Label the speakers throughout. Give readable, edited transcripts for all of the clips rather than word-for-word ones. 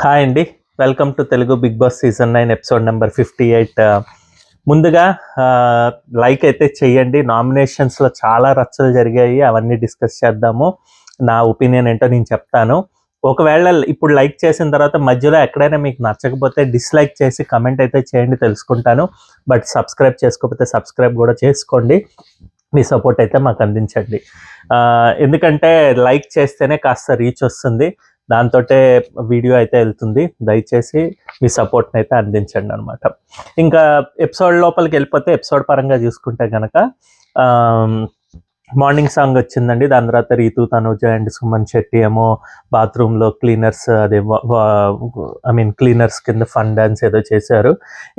Speaker 1: Hi అండి. Welcome to Telugu Bigg Boss season 9 episode number 58. ముందుగా like అయితే చేయండి. నామినేషన్స్లో చాలా రచ్చలు జరిగాయి, అవన్నీ డిస్కస్ చేద్దాము. నా ఒపీనియన్ ఏంటో నేను చెప్తాను. ఒకవేళ ఇప్పుడు లైక్ చేసిన తర్వాత మధ్యలో ఎక్కడైనా మీకు నచ్చకపోతే డిస్లైక్ చేసి కమెంట్ అయితే చేయండి, తెలుసుకుంటాను. బట్ సబ్స్క్రైబ్ చేసుకోకపోతే సబ్స్క్రైబ్ కూడా చేసుకోండి. మీ సపోర్ట్ అయితే మాకు అందించండి. ఎందుకంటే లైక్ చేస్తేనే కాస్త రీచ్ వస్తుంది, దాంతో వీడియో అయితే వెళ్తుంది. దయచేసి మీ సపోర్ట్ని అయితే అందించండి అనమాట. ఇంకా ఎపిసోడ్ లోపలికి వెళ్ళిపోతే ఎపిసోడ్ పరంగా చూసుకుంటే కనుక మార్నింగ్ సాంగ్ వచ్చిందండి. దాని తర్వాత రీతు, తనూజ అండ్ సుమన్ శెట్టి ఏమో బాత్రూంలో క్లీనర్స్, అదే క్లీనర్స్ కింద ఫన్ డాన్స్ ఏదో చేశారు.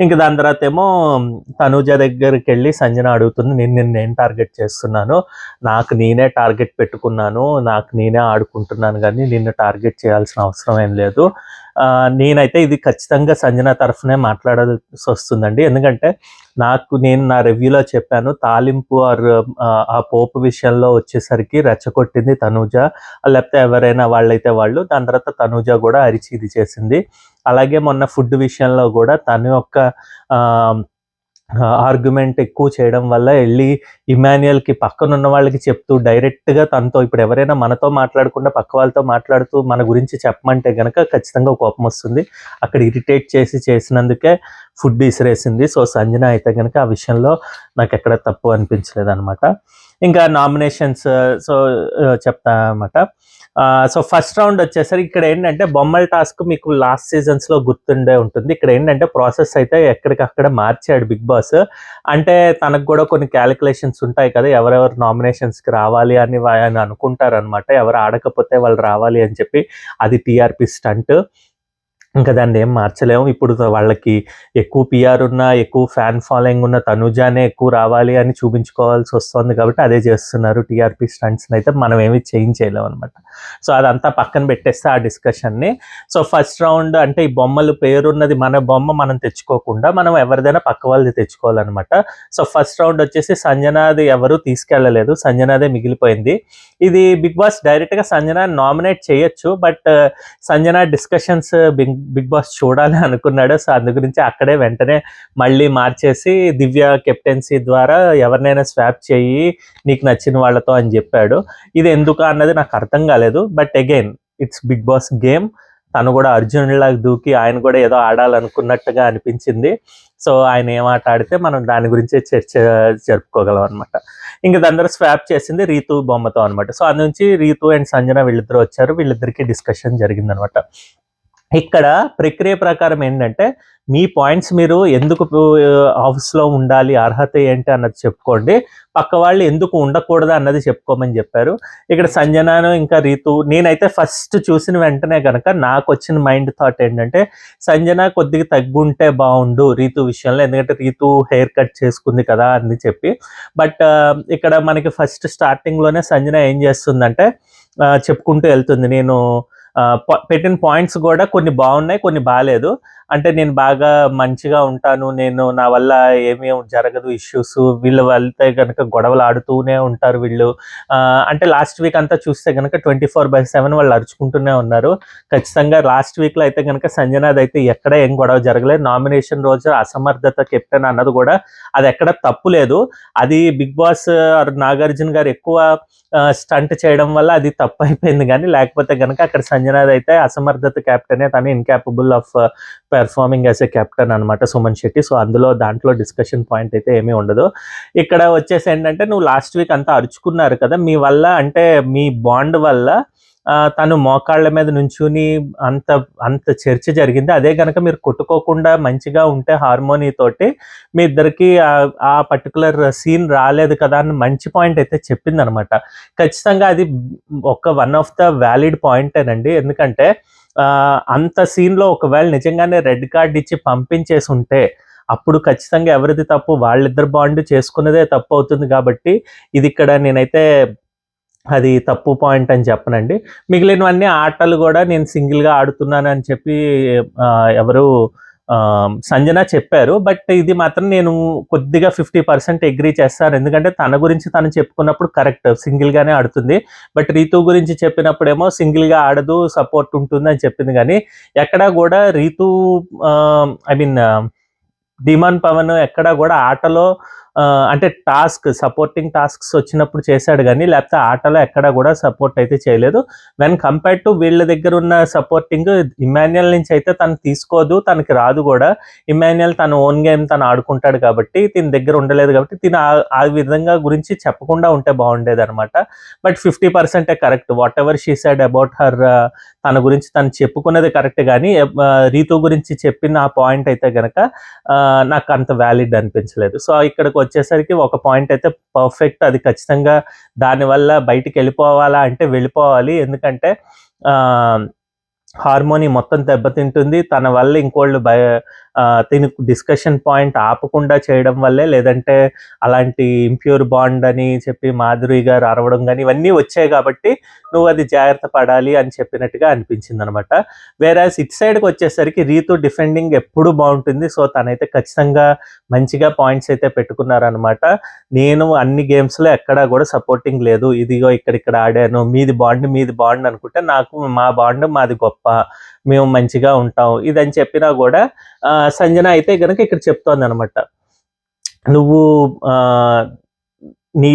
Speaker 1: ఇంకా దాని తర్వాత ఏమో తనూజ దగ్గరికి వెళ్ళి సంజన అడుగుతుంది, నేను టార్గెట్ చేస్తున్నాను, నాకు నేనే టార్గెట్ పెట్టుకున్నాను, నాకు నేనే ఆడుకుంటున్నాను, కానీ నిన్ను టార్గెట్ చేయాల్సిన అవసరం ఏం లేదు. నేనైతే ఇది ఖచ్చితంగా సంజన తరఫునే మాట్లాడాల్సి వస్తుందండి. ఎందుకంటే నేను నా రివ్యూలో చెప్పాను, తాలింపు ఆ పోపు విషయంలో వచ్చేసరికి రెచ్చగొట్టింది తనూజ, లేకపోతే ఎవరైనా వాళ్ళైతే వాళ్ళు. దాని తర్వాత తనూజ కూడా అరిచి ఇది చేసింది. అలాగే మొన్న ఫుడ్ విషయంలో కూడా తన యొక్క ఆర్గ్యుమెంట్ ఎక్కువ చేయడం వల్ల వెళ్ళి ఇమాన్యుయల్కి పక్కన ఉన్న వాళ్ళకి చెప్తూ డైరెక్ట్గా తనతో, ఇప్పుడు ఎవరైనా మనతో మాట్లాడకుండా పక్క వాళ్ళతో మాట్లాడుతూ మన గురించి చెప్పమంటే కనుక ఖచ్చితంగా కోపం వస్తుంది. అక్కడ ఇరిటేట్ చేసినందుకే ఫుడ్ ఇసిరేసింది. సో సంజన అయితే కనుక ఆ విషయంలో నాకు ఎక్కడ తప్పు అనిపించలేదు అనమాట. ఇంకా నామినేషన్స్ చెప్తా అనమాట. సో ఫస్ట్ రౌండ్ వచ్చేసరికి ఇక్కడ ఏంటంటే బొమ్మల టాస్క్ మీకు లాస్ట్ సీజన్స్లో గుర్తుండే ఉంటుంది. ఇక్కడ ఏంటంటే ప్రాసెస్ అయితే ఎక్కడికక్కడ మార్చాడు బిగ్ బాస్. అంటే తనకు కూడా కొన్ని క్యాలిక్యులేషన్స్ ఉంటాయి కదా, ఎవరెవరు నామినేషన్స్కి రావాలి అని ఆయన అనుకుంటారనమాట. ఎవరు ఆడకపోతే వాళ్ళు రావాలి అని చెప్పి. అది టీఆర్పీ స్టంట్, ఇంకా దాన్ని ఏం మార్చలేము. ఇప్పుడు వాళ్ళకి ఎక్కువ పిఆర్ ఉన్న, ఎక్కువ ఫ్యాన్ ఫాలోయింగ్ ఉన్న తనుజానే ఎక్కువ రావాలి అని చూపించుకోవాల్సి వస్తుంది కాబట్టి అదే చేస్తున్నారు. టీఆర్పీ స్టంట్స్ని అయితే మనం ఏమి చేంజ్ చేయలేము అనమాట. సో అదంతా పక్కన పెట్టేస్తే ఆ డిస్కషన్ని. సో ఫస్ట్ రౌండ్ అంటే ఈ బొమ్మలు పేరున్నది మన బొమ్మ మనం తెచ్చుకోకుండా మనం ఎవరిదైనా పక్క వాళ్ళది తెచ్చుకోవాలన్నమాట. సో ఫస్ట్ రౌండ్ వచ్చేసి సంజనాది ఎవరు తీసుకెళ్ళలేదు, సంజనాదే మిగిలిపోయింది. ఇది బిగ్ బాస్ డైరెక్ట్గా సంజన నామినేట్ చేయొచ్చు, but Sanjana discussions Bigg Boss చూడాలి అనుకున్నాడు. సో అందు గురించి అక్కడే వెంటనే మళ్ళీ మార్చేసి దివ్య కెప్టెన్సీ ద్వారా ఎవరినైనా స్వాప్ చేయి నీకు నచ్చిన వాళ్ళతో అని చెప్పాడు. ఇది ఎందుకు అన్నది నాకు అర్థం కాలేదు. But again it's Bigg Boss game. తను కూడా అర్జునుడిలాగా దూకి ఆయన కూడా ఏదో ఆడాలనుకున్నట్టుగా అనిపించింది. సో ఆయన ఏం ఆట ఆడితే మనం దాని గురించే చర్చ జరుపుకోగలం అనమాట. ఇంకా దాని ద్వారా స్వాప్ చేసింది రీతు బొమ్మతో అనమాట. సో అందు నుంచి రీతు అండ్ సంజన వీళ్ళిద్దరు వచ్చారు, వీళ్ళిద్దరికి డిస్కషన్ జరిగిందనమాట. ఇక్కడ ప్రక్రియ ప్రకారం ఏంటంటే మీ పాయింట్స్ మీరు ఎందుకు ఆఫీస్లో ఉండాలి, అర్హత ఏంటి అన్నది చెప్పుకోండి, పక్క వాళ్ళు ఎందుకు ఉండకూడదు అన్నది చెప్పుకోమని చెప్పారు. ఇక్కడ సంజనాను ఇంకా రీతు, నేనైతే ఫస్ట్ చూసిన వెంటనే కనుక నాకు వచ్చిన మైండ్ థాట్ ఏంటంటే సంజన కొద్దిగా తగ్గుంటే బాగుండు రీతు విషయంలో, ఎందుకంటే రీతు హెయిర్ కట్ చేసుకుంది కదా అని చెప్పి. బట్ ఇక్కడ మనకి ఫస్ట్ స్టార్టింగ్లోనే సంజన ఏం చేస్తుందంటే చెప్పుకుంటూ వెళ్తుంది, నేను పెట్టిన పాయింట్స్ కూడా కొన్ని బాగున్నాయి, కొన్ని బాగాలేదు. అంటే నేను బాగా మంచిగా ఉంటాను, నేను నా వల్ల ఏమీ జరగదు ఇష్యూస్, వీళ్ళు వెళ్తే కనుక గొడవలు ఆడుతూనే ఉంటారు వీళ్ళు. అంటే లాస్ట్ వీక్ అంతా చూస్తే కనుక 24/7 వాళ్ళు అరుచుకుంటూనే ఉన్నారు. ఖచ్చితంగా లాస్ట్ వీక్లో అయితే కనుక సంజనాది అయితే ఎక్కడ ఏం గొడవ జరగలేదు. నామినేషన్ రోజు అసమర్థత కెప్టెన్ అన్నది కూడా అది ఎక్కడ తప్పు లేదు. అది బిగ్ బాస్ నాగార్జున గారు ఎక్కువ స్టంట్ చేయడం వల్ల అది తప్పు అయిపోయింది. కానీ లేకపోతే కనుక అక్కడ సంజనాది అయితే అసమర్థత కెప్టెనే, తను incapable of performing as a captain అనమాట, సుమన్ శెట్టి. సో దాంట్లో డిస్కషన్ పాయింట్ అయితే ఏమీ ఉండదు. ఇక్కడ వచ్చేసి ఏంటంటే నువ్వు లాస్ట్ వీక్ అంతా అరుచుకున్నారు కదా, మీ వల్ల అంటే మీ బాండ్ వల్ల తను మోకాళ్ళ మీద నుంచుని అంత చర్చ జరిగింది. అదే కనుక మీరు కొట్టుకోకుండా మంచిగా ఉంటే హార్మోనీ తోటి మీ ఇద్దరికి ఆ పర్టికులర్ సీన్ రాలేదు కదా అని మంచి పాయింట్ అయితే చెప్పింది అనమాట. ఖచ్చితంగా అది వన్ ఆఫ్ ద వ్యాలిడ్ పాయింటేనండి. ఎందుకంటే అంత సీన్లో ఒకవేళ నిజంగానే రెడ్ కార్డ్ ఇచ్చి పంపించేసి ఉంటే అప్పుడు ఖచ్చితంగా ఎవరిది తప్పు, వాళ్ళిద్దరు బాండ్ చేసుకున్నదే తప్పు అవుతుంది. కాబట్టి ఇది ఇక్కడ నేనైతే అది తప్పు పాయింట్ అని చెప్పనండి. మిగిలినవన్నీ ఆటలు కూడా నేను సింగిల్గా ఆడుతున్నాను అని చెప్పి ఎవరు సంజన చెప్పారు. బట్ ఇది మాత్రం నేను కొద్దిగా 50% అగ్రీ చేస్తాను. ఎందుకంటే తన గురించి తను చెప్పుకున్నప్పుడు కరెక్ట్, సింగిల్గానే ఆడుతుంది. బట్ రీతు గురించి చెప్పినప్పుడేమో సింగిల్గా ఆడదు, సపోర్ట్ ఉంటుంది అని చెప్పింది. కానీ ఎక్కడా కూడా Ritu I mean Demon Pavan ఎక్కడా కూడా ఆటలో అంటే సపోర్టింగ్ టాస్క్స్ వచ్చినప్పుడు చేశాడు కానీ, లేకపోతే ఆటలో ఎక్కడా కూడా సపోర్ట్ అయితే చేయలేదు. వెన్ కంపేర్డ్ టు వీళ్ళ దగ్గర ఉన్న సపోర్టింగ్ ఇమాన్యుయల్ నుంచి అయితే తను తీసుకోదు, తనకి రాదు కూడా. ఇమాన్యుయల్ తన ఓన్ గేమ్ తను ఆడుకుంటాడు కాబట్టి, తిన దగ్గర ఉండలేదు కాబట్టి తిన ఆ విధంగా గురించి చెప్పకుండా ఉంటే బాగుండేది అనమాట. But 50% correct. What ever she said about her, తన గురించి తను చెప్పుకున్నది కరెక్ట్. కానీ రీతు గురించి చెప్పిన ఆ పాయింట్ అయితే గనక నాకు అంత వ్యాలిడ్ అనిపించలేదు. సో ఇక్కడికి వచ్చేసరికి ఒక పాయింట్ అయితే పర్ఫెక్ట్, అది ఖచ్చితంగా దానివల్ల బయటికి వెళ్ళిపోవాలా అంటే వెళ్ళిపోవాలి. ఎందుకంటే హార్మోని మొత్తం దెబ్బతింటుంది. తన వల్ల ఇంకోళ్ళు దీనికి డిస్కషన్ పాయింట్ ఆపకుండా చేయడం వల్లే, లేదంటే అలాంటి ఇంప్యూర్ బాండ్ అని చెప్పి మాధురి గారు అరవడం కానీ ఇవన్నీ వచ్చాయి కాబట్టి నువ్వు అది జాగ్రత్త పడాలి అని చెప్పినట్టుగా అనిపించింది అనమాట. వేరాస్ ఇట్ సైడ్కి వచ్చేసరికి రీతు డిఫెండింగ్ ఎప్పుడు బాగుంటుంది. సో తనైతే ఖచ్చితంగా మంచిగా పాయింట్స్ అయితే పెట్టుకున్నారనమాట. నేను అన్ని గేమ్స్లో ఎక్కడా కూడా సపోర్టింగ్ లేదు, ఇదిగో ఇక్కడ ఆడాను, మీది బాండ్ అనుకుంటే నాకు మా బాండ్ మాది గొప్ప, మేము మంచిగా ఉంటాం ఇదని చెప్పినా కూడా సంజన అయితే కనుక ఇక్కడ చెప్తోంది అనమాట, నువ్వు నీ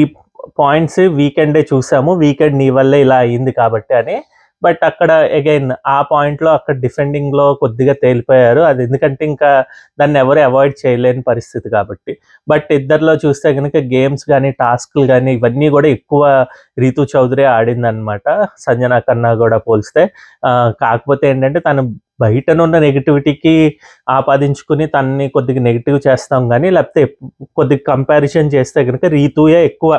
Speaker 1: పాయింట్స్ వీకెండే చూసాము, వీకెండ్ నీ వల్లే ఇలా అయ్యింది కాబట్టి అని. బట్ అక్కడ అగైన్ ఆ పాయింట్లో అక్కడ డిఫెండింగ్లో కొద్దిగా తేలిపోయారు. అది ఎందుకంటే ఇంకా దాన్ని ఎవరు అవాయిడ్ చేయలేని పరిస్థితి కాబట్టి. బట్ ఇద్దరిలో చూస్తే కనుక గేమ్స్ కానీ టాస్క్లు కానీ ఇవన్నీ కూడా ఎక్కువ రీతు చౌదరి ఆడిందనమాట సంజన కన్నా కూడా పోలిస్తే. కాకపోతే ఏంటంటే తను బయటనున్న నెగిటివిటీకి ఆపాదించుకుని తనని కొద్దిగా నెగిటివ్ చేస్తాం కానీ, లేకపోతే కొద్దిగా కంపారిజన్ చేస్తే కనుక రీతుయే ఎక్కువ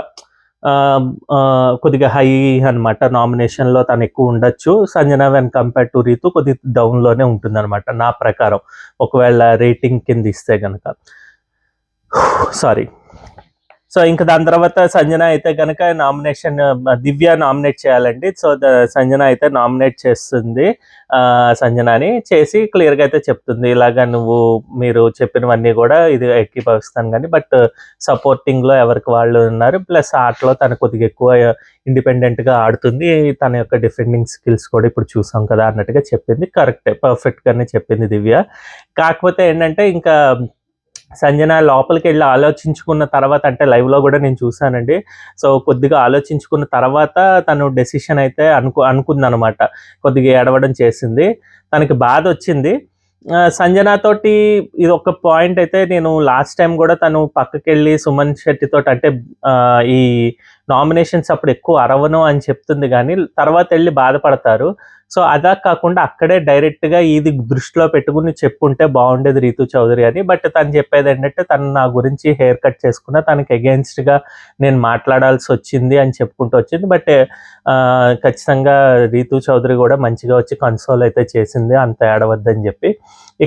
Speaker 1: కొద్దిగా హై అనమాట. నామినేషన్లో తను ఎక్కువ ఉండొచ్చు. Sanjana when compare to Ritu కొద్దిగా డౌన్లోనే ఉంటుంది అనమాట నా ప్రకారం, ఒకవేళ రేటింగ్ కింద ఇస్తే కనుక. సారీ. సో ఇంకా దాని తర్వాత సంజన అయితే కనుక నామినేషన్, దివ్య నామినేట్ చేయాలండి. సో సంజన అయితే నామినేట్ చేస్తుంది. సంజనాని చేసి క్లియర్గా అయితే చెప్తుంది, ఇలాగా మీరు చెప్పినవన్నీ కూడా ఇది ఏకీభవిస్తాను కానీ, బట్ సపోర్టింగ్లో ఎవరికి వాళ్ళు ఉన్నారు, ప్లస్ ఆటలో తను కొద్దిగా ఎక్కువ ఇండిపెండెంట్గా ఆడుతుంది, తన యొక్క డిఫెండింగ్ స్కిల్స్ కూడా ఇప్పుడు చూసాం కదా అన్నట్టుగా చెప్పింది. కరెక్టే, పర్ఫెక్ట్గానే చెప్పింది దివ్య. కాకపోతే ఏంటంటే ఇంకా సంజన లోపలికి వెళ్ళి ఆలోచించుకున్న తర్వాత, అంటే లైవ్లో కూడా నేను చూసానండి. సో కొద్దిగా ఆలోచించుకున్న తర్వాత తను డెసిషన్ అయితే అనుకుందనమాట. కొద్దిగా ఏడవడం చేసింది, తనకి బాధ వచ్చింది. సంజనతోటి ఇది ఒక పాయింట్ అయితే, నేను లాస్ట్ టైం కూడా తను పక్కకి వెళ్ళి సుమన్ శెట్టి తోటి, అంటే ఈ నామినేషన్స్ అప్పుడు ఎక్కువ అరవను అని చెప్తుంది కానీ తర్వాత వెళ్ళి బాధపడతారు. సో అదా కాకుండా అక్కడే డైరెక్ట్గా ఇది దృష్టిలో పెట్టుకుని చెప్పుంటే బాగుండేది రీతు చౌదరి అని. బట్ తను చెప్పేది ఏంటంటే, తను నా గురించి హెయిర్ కట్ చేసుకున్నా, తనకి అగెయిన్స్ట్గా నేను మాట్లాడాల్సి వచ్చింది అని చెప్పుకుంటూ వచ్చింది. బట్ ఖచ్చితంగా రీతు చౌదరి కూడా మంచిగా వచ్చి కన్సోల్ అయితే చేసింది, అంత ఏడవద్దని చెప్పి.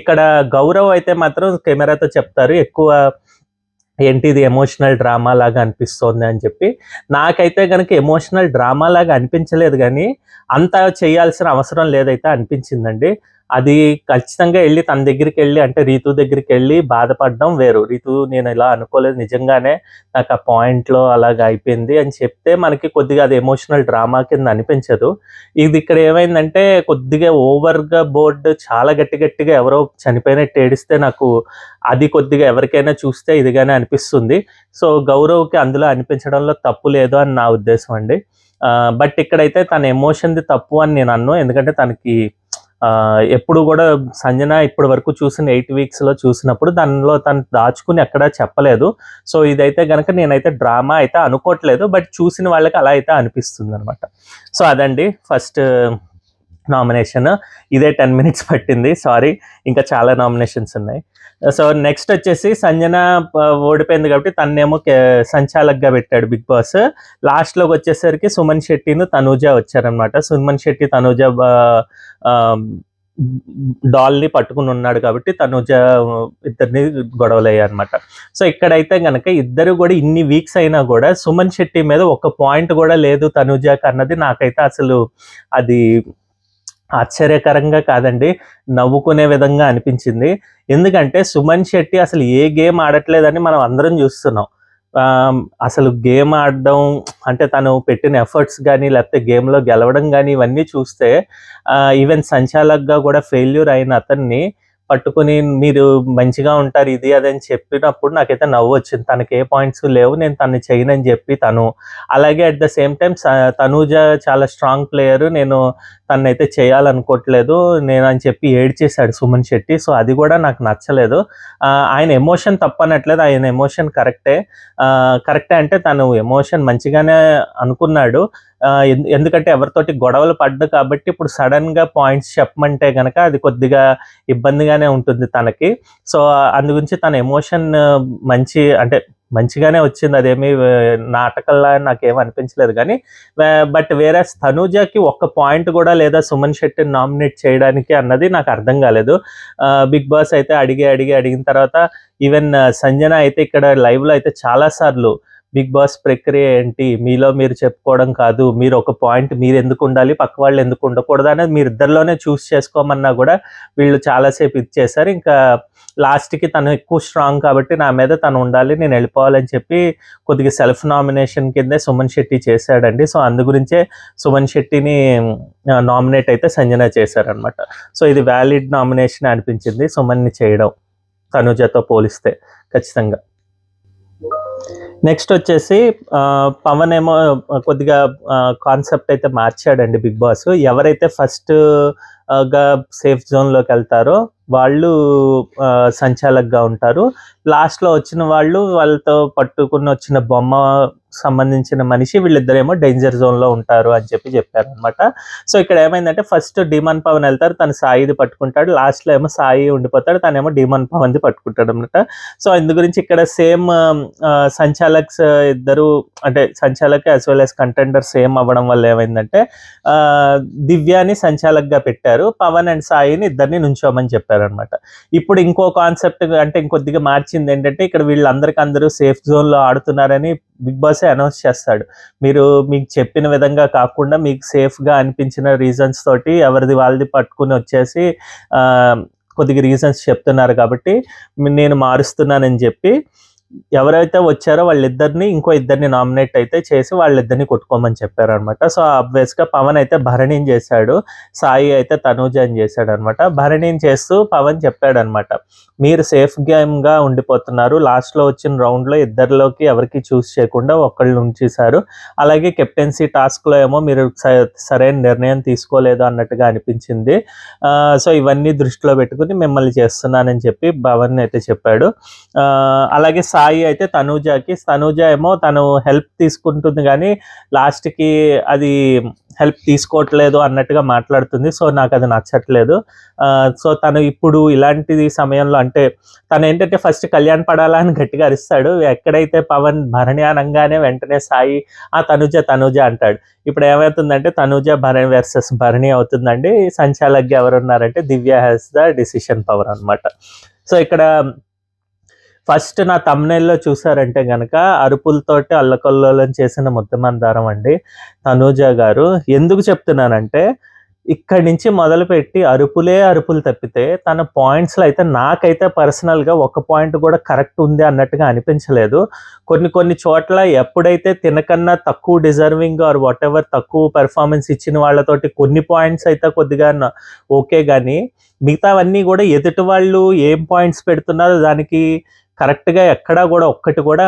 Speaker 1: ఇక్కడ గౌరవ్ అయితే మాత్రం కెమెరాతో చెప్తారు ఎక్కువ ఏంటి ఇది ఎమోషనల్ డ్రామా లాగా అనిపిస్తోంది అని చెప్పి. నాకైతే కనుక ఎమోషనల్ డ్రామా లాగా అనిపించలేదు కానీ అంత చేయాల్సిన అవసరం లేదైతే అనిపించిందండి. అది ఖచ్చితంగా వెళ్ళి తన దగ్గరికి వెళ్ళి, అంటే రీతు దగ్గరికి వెళ్ళి బాధపడడం వేరు. రీతు నేను ఇలా అనుకోలేదు, నిజంగానే నాకు ఆ పాయింట్లో అలాగ అయిపోయింది అని చెప్తే మనకి కొద్దిగా అది ఎమోషనల్ డ్రామా కింద అనిపించదు. ఇది ఇక్కడ ఏమైందంటే కొద్దిగా ఓవర్గా బోర్డు చాలా గట్టిగా ఎవరో చనిపోయినట్టు ఏడిస్తే నాకు అది కొద్దిగా ఎవరికైనా చూస్తే ఇదిగానే అనిపిస్తుంది. సో గౌరవ్కి అందులో అనిపించడంలో తప్పు లేదు అని నా ఉద్దేశం అండి. బట్ ఇక్కడైతే తన ఎమోషన్ది తప్పు అని నేను అన్ను. ఎందుకంటే తనకి ఎప్పుడు కూడా సంజన ఇప్పటి వరకు చూసిన 8 వీక్స్లో చూసినప్పుడు దానిలో తను దాచుకుని ఎక్కడా చెప్పలేదు. సో ఇదైతే కనుక నేనైతే డ్రామా అయితే అనుకోవట్లేదు, బట్ చూసిన వాళ్ళకి అలా అయితే అనిపిస్తుంది అనమాట. సో అదండి ఫస్ట్ నామినేషన్. ఇదే 10 minutes పట్టింది, సారీ, ఇంకా చాలా నామినేషన్స్ ఉన్నాయి. సో నెక్స్ట్ వచ్చేసి సంజన ఓడిపోయింది కాబట్టి తన్నేమో సంచాలక్గా పెట్టాడు బిగ్ బాస్. లాస్ట్లోకి వచ్చేసరికి సుమన్ శెట్టిను తనూజ వచ్చారనమాట. సుమన్ శెట్టి తనూజ డాల్ని పట్టుకుని ఉన్నాడు కాబట్టి తనూజ ఇద్దరిని గొడవలు అయ్యాయి అనమాట. సో ఇక్కడైతే కనుక ఇద్దరు కూడా ఇన్ని వీక్స్ అయినా కూడా సుమన్ శెట్టి మీద ఒక పాయింట్ కూడా లేదు తనూజకి అన్నది నాకైతే అసలు అది ఆశ్చర్యకరంగా కాదండి, నవ్వుకునే విధంగా అనిపించింది. ఎందుకంటే సుమన్ శెట్టి అసలు ఏ గేమ్ ఆడట్లేదని మనం అందరం చూస్తున్నాం. అసలు గేమ్ ఆడడం అంటే తను పెట్టిన ఎఫర్ట్స్ గానీ, లేకపోతే గేమ్‌లో గెలవడం గానీ ఇవన్నీ చూస్తే ఈవెన్ సంచాలక్‌గా కూడా ఫెయిల్యూర్ అయిన అతన్ని పట్టుకొని మీరు మంచిగా ఉంటారు ఇది అది అని చెప్పినప్పుడు నాకైతే నవ్వొచ్చింది. తనకి ఏ పాయింట్స్ లేవు. నేను తనని చేయనని చెప్పి తను. అలాగే at the same time Tanuja చాలా స్ట్రాంగ్ ప్లేయరు. నేను తననైతే చేయాలనుకోవట్లేదు నేను అని చెప్పి ఏడ్చేశాడు సుమన్ శెట్టి. సో అది కూడా నాకు నచ్చలేదు. ఆయన ఎమోషన్ తప్పనట్లేదు. ఆయన ఎమోషన్ కరెక్టే. కరెక్టే అంటే తను ఎమోషన్ మంచిగానే అనుకున్నాడు. ఎందుకంటే ఎవరితోటి గొడవలు పడ్డు కాబట్టి ఇప్పుడు సడన్‌గా పాయింట్స్ చెప్పమంటే గనక అది కొద్దిగా ఇబ్బందిగానే ఉంటుంది తనకి. సో అందుగురించి తన ఎమోషన్ అంటే మంచిగానే వచ్చింది. అదేమి నాటకంలా నాకేమి అనిపించలేదు గానీ, బట్ వేరేస్ తనూజకి ఒక్క పాయింట్ కూడా లేదా సుమన్ శెట్టిని నామినేట్ చేయడానికి అన్నది నాకు అర్థం కాలేదు. బిగ్ బాస్ అయితే అడిగిన తర్వాత ఈవెన్ సంజన అయితే ఇక్కడ లైవ్‌లో అయితే చాలా సార్లు బిగ్ బాస్ ప్రక్రియ ఏంటి? మీలో మీరు చెప్పుకోవడం కాదు. మీరు ఒక పాయింట్ మీరెందుకు ఉండాలి, పక్క వాళ్ళు ఎందుకు ఉండకూడదు అనేది మీరిద్దరిలోనే చూస్ చేసుకోమన్నా గూడా వీళ్ళు చాలా సేపు ఇది చేశారు. ఇంకా లాస్ట్‌కి తను ఎక్కువ స్ట్రాంగ్ కాబట్టి నా మీద తను ఉండాలి, నేను వెళ్ళిపోవాలని చెప్పి కొద్దిగా సెల్ఫ్ నామినేషన్ కిందే సుమన్ శెట్టి చేశాడండి. సో అందు గురించే సుమన్ శెట్టిని నామినేట్ అయితే సంజన చేశారనమాట. సో ఇది వ్యాలిడ్ నామినేషన్ అనిపించింది సుమన్‌ని చేయడం తనుజతో పోలిస్తే ఖచ్చితంగా. నెక్స్ట్ వచ్చేసి పవన్ ఏమో కొద్దిగా కాన్సెప్ట్ అయితే మార్చాడండి బిగ్ బాస్. ఎవరైతే ఫస్ట్ గా సేఫ్ జోన్‌లోకి వెళ్తారో వాళ్ళు సంచాలక్‌గా ఉంటారు. లాస్ట్‌లో వచ్చిన వాళ్ళతో పట్టుకుని వచ్చిన బొమ్మ సంబంధించిన మనిషి వీళ్ళిద్దరేమో డేంజర్ జోన్‌లో ఉంటారు అని చెప్పారనమాట. సో ఇక్కడ ఏమైందంటే ఫస్ట్ డీమన్ పవన్ వెళ్తారు. తను సాయిది పట్టుకుంటాడు. లాస్ట్‌లో ఏమో సాయి ఉండిపోతాడు. తనేమో డీమన్ పవన్‌ది పట్టుకుంటాడనమాట. సో ఇందు గురించి ఇక్కడ సేమ్ సంచాలక్స్ ఇద్దరు అంటే సంచాలక్ as well as contender same అవ్వడం వల్ల ఏమైందంటే దివ్యాని సంచాలక్‌గా పెట్టారు. పవన్ అండ్ సాయిని ఇద్దరిని నుంచోమని చెప్పారనమాట. ఇప్పుడు ఇంకో కాన్సెప్ట్ అంటే ఇంకొద్దిగా మార్చింది ఏంటంటే ఇక్కడ వీళ్ళందరికీ సేఫ్ జోన్‌లో ఆడుతున్నారని బిగ్ బాసే అనౌన్స్ చేస్తాడు. మీరు మీకు చెప్పిన విధంగా కాకుండా మీకు సేఫ్‌గా అనిపించిన రీజన్స్ తోటి ఎవరిది వాళ్ళది పట్టుకుని వచ్చేసి కొద్దిగా రీజన్స్ చెప్తున్నారు కాబట్టి నేను మారుస్తున్నానని చెప్పి ఎవరైతే వచ్చారో వాళ్ళిద్దరిని ఇంకో ఇద్దరిని నామినేట్ అయితే చేసి వాళ్ళిద్దరిని కొట్టుకోమని చెప్పారనమాట. సో ఆబ్వియస్‌గా పవన్ అయితే భరణిని చేశాడు. సాయి అయితే తనూజని చేశాడనమాట. భరణిని చేస్తూ పవన్ చెప్పాడనమాట. మీరు సేఫ్ గేమ్‌గా ఉండిపోతున్నారు. లాస్ట్‌లో వచ్చిన రౌండ్‌లో ఇద్దరిలోకి ఎవరికి చూస్ చేయకుండా ఒకళ్ళని ఉంచేశారు. అలాగే కెప్టెన్సీ టాస్క్‌లో ఏమో మీరు సరైన నిర్ణయం తీసుకోలేదు అన్నట్టుగా అనిపించింది. సో ఇవన్నీ దృష్టిలో పెట్టుకుని మిమ్మల్ని చేస్తున్నానని చెప్పి పవన్ అయితే చెప్పాడు. అలాగే సాయి అయితే తనూజ ఏమో తను హెల్ప్ తీసుకుంటుంది కానీ లాస్ట్‌కి అది హెల్ప్ తీసుకోవట్లేదు అన్నట్టుగా మాట్లాడుతుంది. సో నాకు అది నచ్చట్లేదు. సో తను ఇప్పుడు ఇలాంటి సమయంలో అంటే తను ఏంటంటే ఫస్ట్ కళ్యాణ్ పడాలా అని గట్టిగా అరుస్తాడు. ఎక్కడైతే పవన్ భరణి అనగానే వెంటనే సాయి తనూజ అంటాడు. ఇప్పుడు ఏమవుతుందంటే తనూజ భరణి వర్సెస్ భరణి అవుతుందండి. సంచాలక్‌గా ఎవరున్నారంటే దివ్య హ్యాస్ ద డిసిషన్ పవర్ అనమాట. సో ఇక్కడ ఫస్ట్ నా థంబ్‌నెయిల్‌లో చూసారంటే గనక అరుపులతోటి అల్లకల్లోలం చేసిన ముద్దమందారం అండి తనూజ గారు. ఎందుకు చెప్తున్నానంటే ఇక్కడి నుంచి మొదలుపెట్టి అరుపులు తప్పితే తన పాయింట్స్‌లో అయితే నాకైతే పర్సనల్‌గా ఒక పాయింట్ కూడా కరెక్ట్ ఉంది అన్నట్టుగా అనిపించలేదు. కొన్ని చోట్ల ఎప్పుడైతే తినకన్నా తక్కువ డిజర్వింగ్ ఆర్ వాటెవర్ తక్కువ పెర్ఫార్మన్స్ ఇచ్చిన వాళ్ళతోటి కొన్ని పాయింట్స్ అయితే కొద్దిగా ఓకే గానీ మిగతావన్నీ కూడా ఎదుటి వాళ్ళు ఏం పాయింట్స్ పెడుతున్నారో దానికి కరెక్ట్‌గా ఎక్కడా కూడా ఒక్కటి కూడా